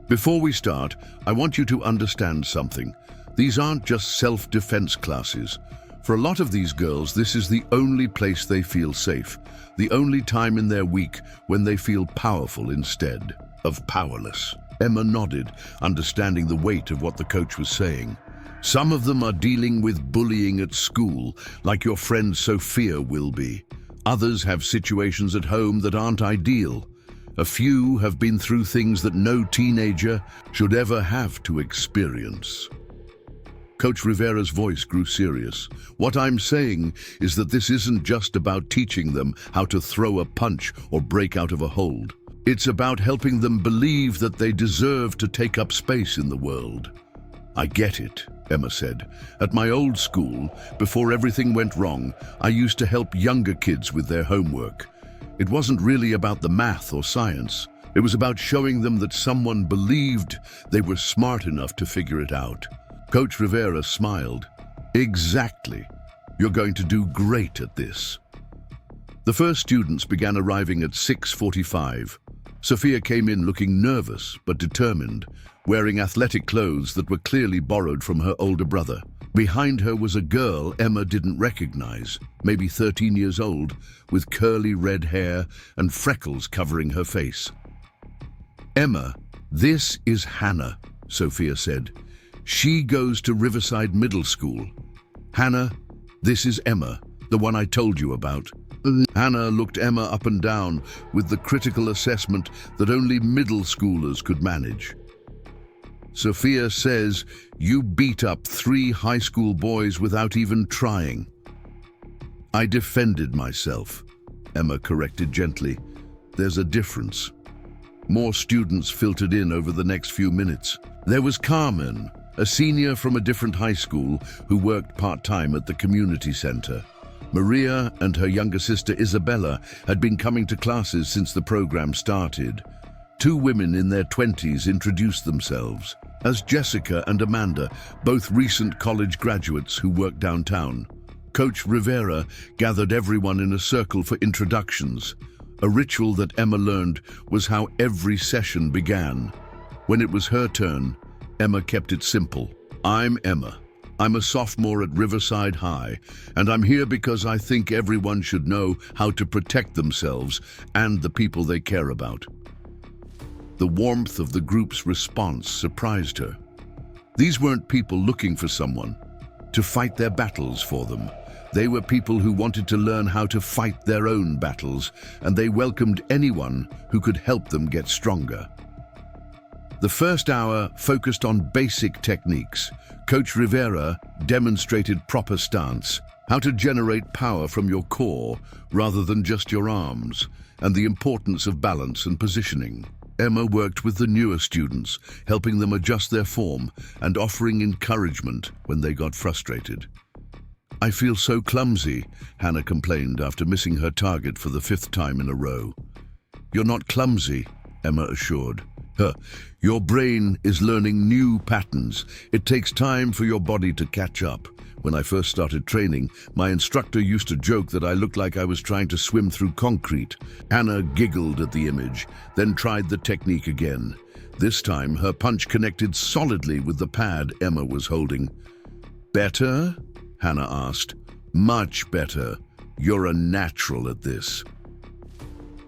"Before we start, I want you to understand something. These aren't just self-defense classes. For a lot of these girls, this is the only place they feel safe, the only time in their week when they feel powerful instead of powerless." Emma nodded, understanding the weight of what the coach was saying. "Some of them are dealing with bullying at school, like your friend Sophia will be. Others have situations at home that aren't ideal. A few have been through things that no teenager should ever have to experience." Coach Rivera's voice grew serious. "What I'm saying is that this isn't just about teaching them how to throw a punch or break out of a hold. It's about helping them believe that they deserve to take up space in the world." "I get it," Emma said. "At my old school, before everything went wrong, I used to help younger kids with their homework. It wasn't really about the math or science. It was about showing them that someone believed they were smart enough to figure it out." Coach Rivera smiled. "Exactly. You're going to do great at this." The first students began arriving at 6:45. Sophia came in looking nervous but determined, wearing athletic clothes that were clearly borrowed from her older brother. Behind her was a girl Emma didn't recognize, maybe 13 years old, with curly red hair and freckles covering her face. "Emma, this is Hannah," Sophia said. "She goes to Riverside Middle School. Hannah, this is Emma, the one I told you about." Hannah looked Emma up and down with the critical assessment that only middle schoolers could manage. "Sophia says you beat up 3 high school boys without even trying." "I defended myself," Emma corrected gently. "There's a difference." More students filtered in over the next few minutes. There was Carmen, a senior from a different high school who worked part-time at the community center. Maria and her younger sister Isabella had been coming to classes since the program started. 2 women in their 20s introduced themselves as Jessica and Amanda, both recent college graduates who worked downtown. Coach Rivera gathered everyone in a circle for introductions. A ritual that Emma learned was how every session began. When it was her turn, Emma kept it simple. "I'm Emma. I'm a sophomore at Riverside High, and I'm here because I think everyone should know how to protect themselves and the people they care about." The warmth of the group's response surprised her. These weren't people looking for someone to fight their battles for them. They were people who wanted to learn how to fight their own battles, and they welcomed anyone who could help them get stronger. The first hour focused on basic techniques. Coach Rivera demonstrated proper stance, how to generate power from your core rather than just your arms, and the importance of balance and positioning. Emma worked with the newer students, helping them adjust their form and offering encouragement when they got frustrated. "I feel so clumsy," Hannah complained after missing her target for the 5th time in a row. "You're not clumsy," Emma assured. Your brain is learning new patterns. It takes time for your body to catch up. When I first started training, my instructor used to joke that I looked like I was trying to swim through concrete." Hannah giggled at the image, then tried the technique again. This time, her punch connected solidly with the pad Emma was holding. "Better?" Hannah asked. "Much better. You're a natural at this."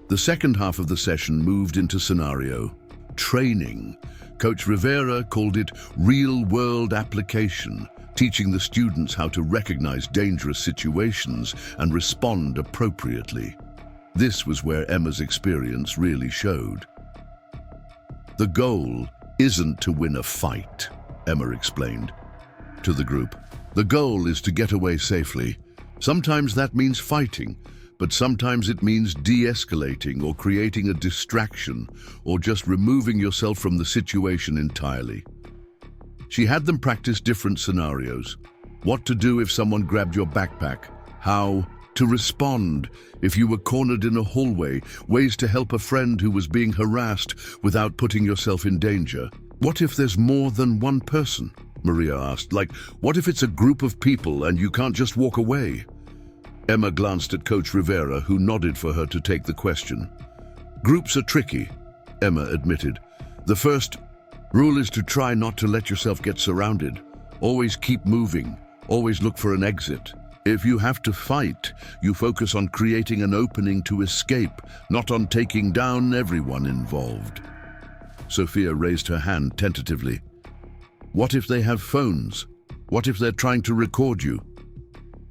The second half of the session moved into scenario training. Coach Rivera called it real-world application, teaching the students how to recognize dangerous situations and respond appropriately. This was where Emma's experience really showed. "The goal isn't to win a fight," Emma explained to the group. "The goal is to get away safely. Sometimes that means fighting, but sometimes it means de-escalating or creating a distraction or just removing yourself from the situation entirely. She had them practice different scenarios. What to do if someone grabbed your backpack, how to respond if you were cornered in a hallway, ways to help a friend who was being harassed without putting yourself in danger. What if there's more than one person? Maria asked. Like, what if it's a group of people and you can't just walk away? Emma glanced at Coach Rivera, who nodded for her to take the question. Groups are tricky, Emma admitted. The first rule is to try not to let yourself get surrounded. Always keep moving. Always look for an exit. If you have to fight, you focus on creating an opening to escape, not on taking down everyone involved. Sophia raised her hand tentatively. What if they have phones? What if they're trying to record you?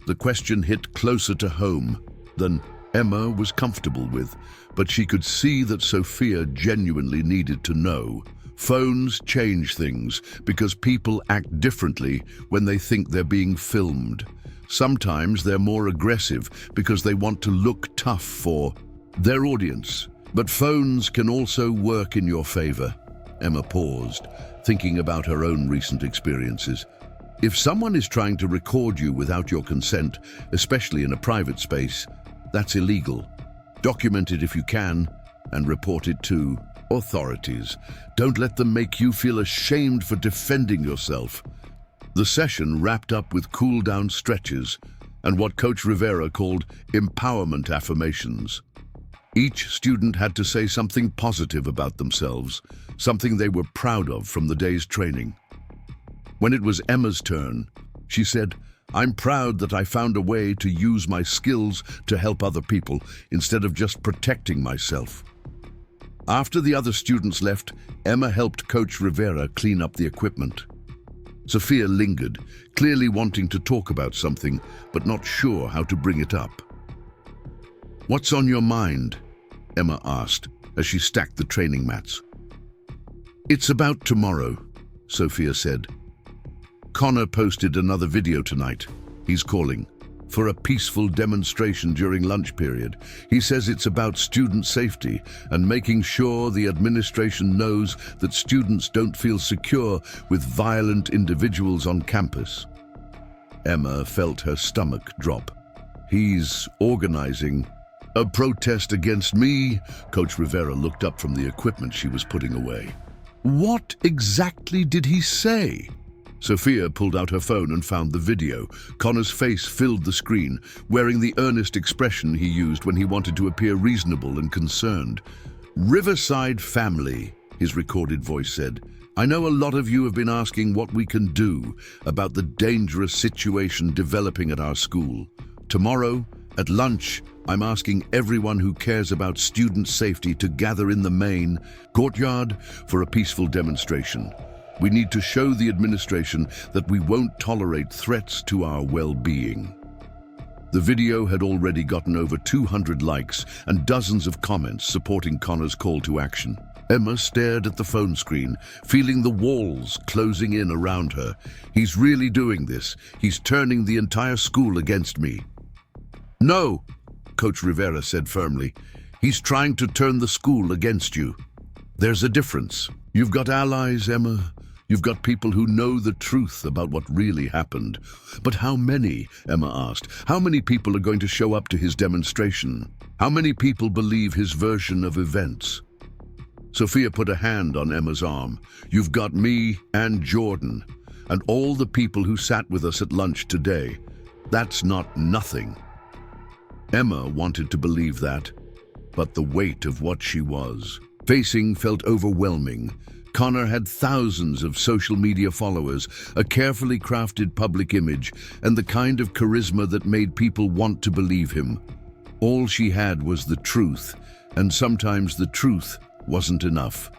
The question hit closer to home than Emma was comfortable with, but she could see that Sophia genuinely needed to know. Phones change things because people act differently when they think they're being filmed. Sometimes they're more aggressive because they want to look tough for their audience. But phones can also work in your favor. Emma paused, thinking about her own recent experiences. If someone is trying to record you without your consent, especially in a private space, that's illegal. Document it if you can, and report it to authorities. Don't let them make you feel ashamed for defending yourself. The session wrapped up with cool-down stretches and what Coach Rivera called empowerment affirmations. Each student had to say something positive about themselves, something they were proud of from the day's training. When it was Emma's turn, she said, "I'm proud that I found a way to use my skills to help other people instead of just protecting myself." After the other students left, Emma helped Coach Rivera clean up the equipment. Sophia lingered, clearly wanting to talk about something, but not sure how to bring it up. "What's on your mind?" Emma asked as she stacked the training mats. "It's about tomorrow," Sophia said. "Connor posted another video tonight. He's calling for a peaceful demonstration during lunch period. He says it's about student safety and making sure the administration knows that students don't feel secure with violent individuals on campus." Emma felt her stomach drop. "He's organizing a protest against me?" Coach Rivera looked up from the equipment she was putting away. "What exactly did he say?" Sophia pulled out her phone and found the video. Connor's face filled the screen, wearing the earnest expression he used when he wanted to appear reasonable and concerned. "Riverside family," his recorded voice said. "I know a lot of you have been asking what we can do about the dangerous situation developing at our school. Tomorrow, at lunch, I'm asking everyone who cares about student safety to gather in the main courtyard for a peaceful demonstration. We need to show the administration that we won't tolerate threats to our well-being." The video had already gotten over 200 likes and dozens of comments supporting Connor's call to action. Emma stared at the phone screen, feeling the walls closing in around her. "He's really doing this. He's turning the entire school against me." "No," Coach Rivera said firmly. "He's trying to turn the school against you. There's a difference. You've got allies, Emma. You've got people who know the truth about what really happened." "But how many?" Emma asked. "How many people are going to show up to his demonstration? How many people believe his version of events?" Sophia put a hand on Emma's arm. "You've got me and Jordan, and all the people who sat with us at lunch today. That's not nothing." Emma wanted to believe that, but the weight of what she was facing felt overwhelming. Connor had thousands of social media followers, a carefully crafted public image, and the kind of charisma that made people want to believe him. All she had was the truth, and sometimes the truth wasn't enough.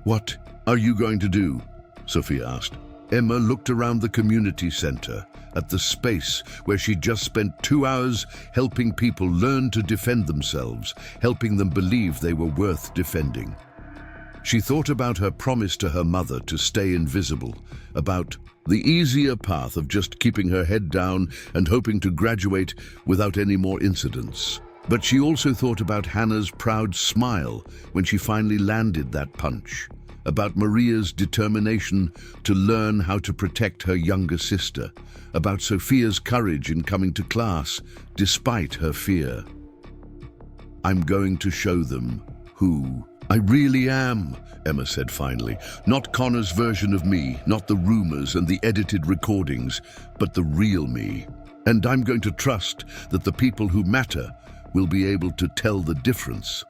"What are you going to do?" Sophia asked. Emma looked around the community center, at the space where she'd just spent 2 hours helping people learn to defend themselves, helping them believe they were worth defending. She thought about her promise to her mother to stay invisible, about The easier path of just keeping her head down and hoping to graduate without any more incidents. But she also thought about Hannah's proud smile when she finally landed that punch, about Maria's determination to learn how to protect her younger sister, about Sophia's courage in coming to class despite her fear. "I'm going to show them who I really am," Emma said finally. "Not Connor's version of me, not the rumors and the edited recordings, but the real me. And I'm going to trust that the people who matter will be able to tell the difference."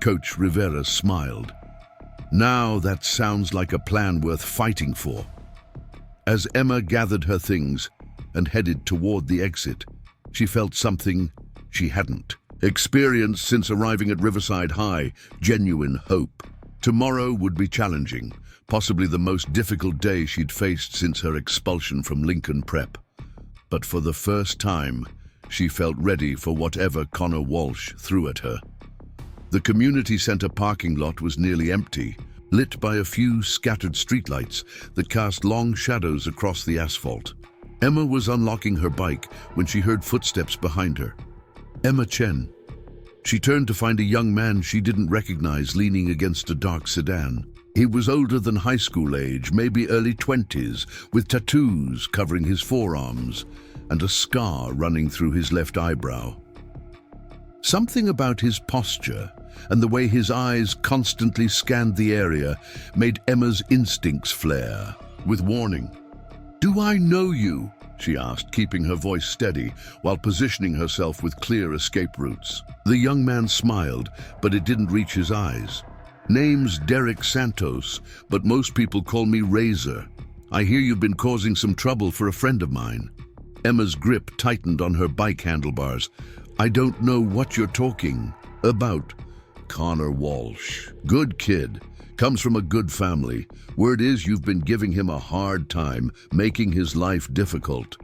Coach Rivera smiled. "Now that sounds like a plan worth fighting for." As Emma gathered her things and headed toward the exit, she felt something she hadn't experienced since arriving at Riverside High: genuine hope. Tomorrow would be challenging, possibly the most difficult day she'd faced since her expulsion from Lincoln Prep. But for the first time, she felt ready for whatever Connor Walsh threw at her. The community center parking lot was nearly empty, lit by a few scattered streetlights that cast long shadows across the asphalt. Emma was unlocking her bike when she heard footsteps behind her. Emma Chen. She turned to find a young man she didn't recognize leaning against a dark sedan. He was older than high school age, maybe early 20s, with tattoos covering his forearms and a scar running through his left eyebrow. Something about his posture and the way his eyes constantly scanned the area made Emma's instincts flare with warning. "Do I know you?" she asked, keeping her voice steady while positioning herself with clear escape routes. The young man smiled, but it didn't reach his eyes. "Name's Derek Santos, but most people call me Razor. I hear you've been causing some trouble for a friend of mine." Emma's grip tightened on her bike handlebars. "I don't know what you're talking about." "Connor Walsh. Good kid. Comes from a good family. Word is you've been giving him a hard time, making his life difficult."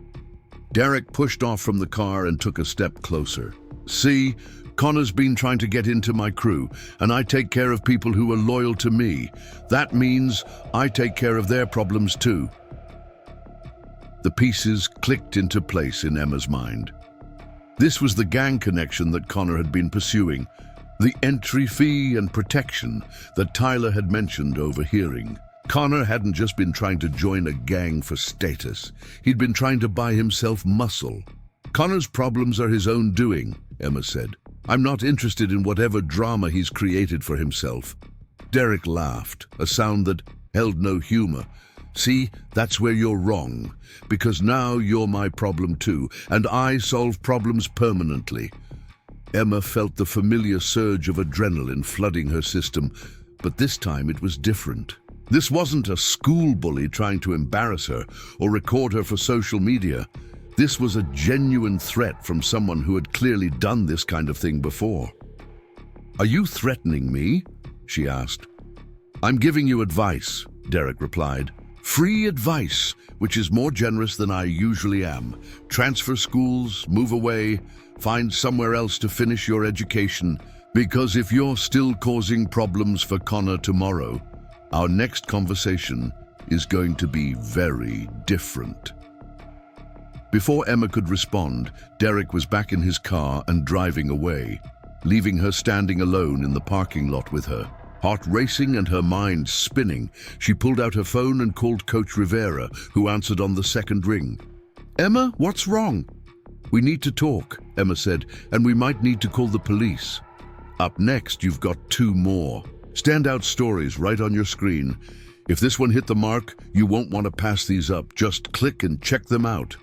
Derek pushed off from the car and took a step closer. "See, Connor's been trying to get into my crew, and I take care of people who are loyal to me. That means I take care of their problems too." The pieces clicked into place in Emma's mind. This was the gang connection that Connor had been pursuing, the entry fee and protection that Tyler had mentioned overhearing. Connor hadn't just been trying to join a gang for status. He'd been trying to buy himself muscle. "Connor's problems are his own doing," Emma said. "I'm not interested in whatever drama he's created for himself." Derek laughed, a sound that held no humor. "See, that's where you're wrong, because now you're my problem too, and I solve problems permanently." Emma felt the familiar surge of adrenaline flooding her system, but this time it was different. This wasn't a school bully trying to embarrass her or record her for social media. This was a genuine threat from someone who had clearly done this kind of thing before. "Are you threatening me?" she asked. "I'm giving you advice," Derek replied. "Free advice, which is more generous than I usually am. Transfer schools, move away, find somewhere else to finish your education, because if you're still causing problems for Connor tomorrow, our next conversation is going to be very different." Before Emma could respond, Derek was back in his car and driving away, leaving her standing alone in the parking lot with her. Heart racing and her mind spinning, she pulled out her phone and called Coach Rivera, who answered on the second ring. "Emma, what's wrong?" "We need to talk," Emma said, "and we might need to call the police." Up next, you've got two more standout stories right on your screen. If this one hit the mark, you won't want to pass these up. Just click and check them out.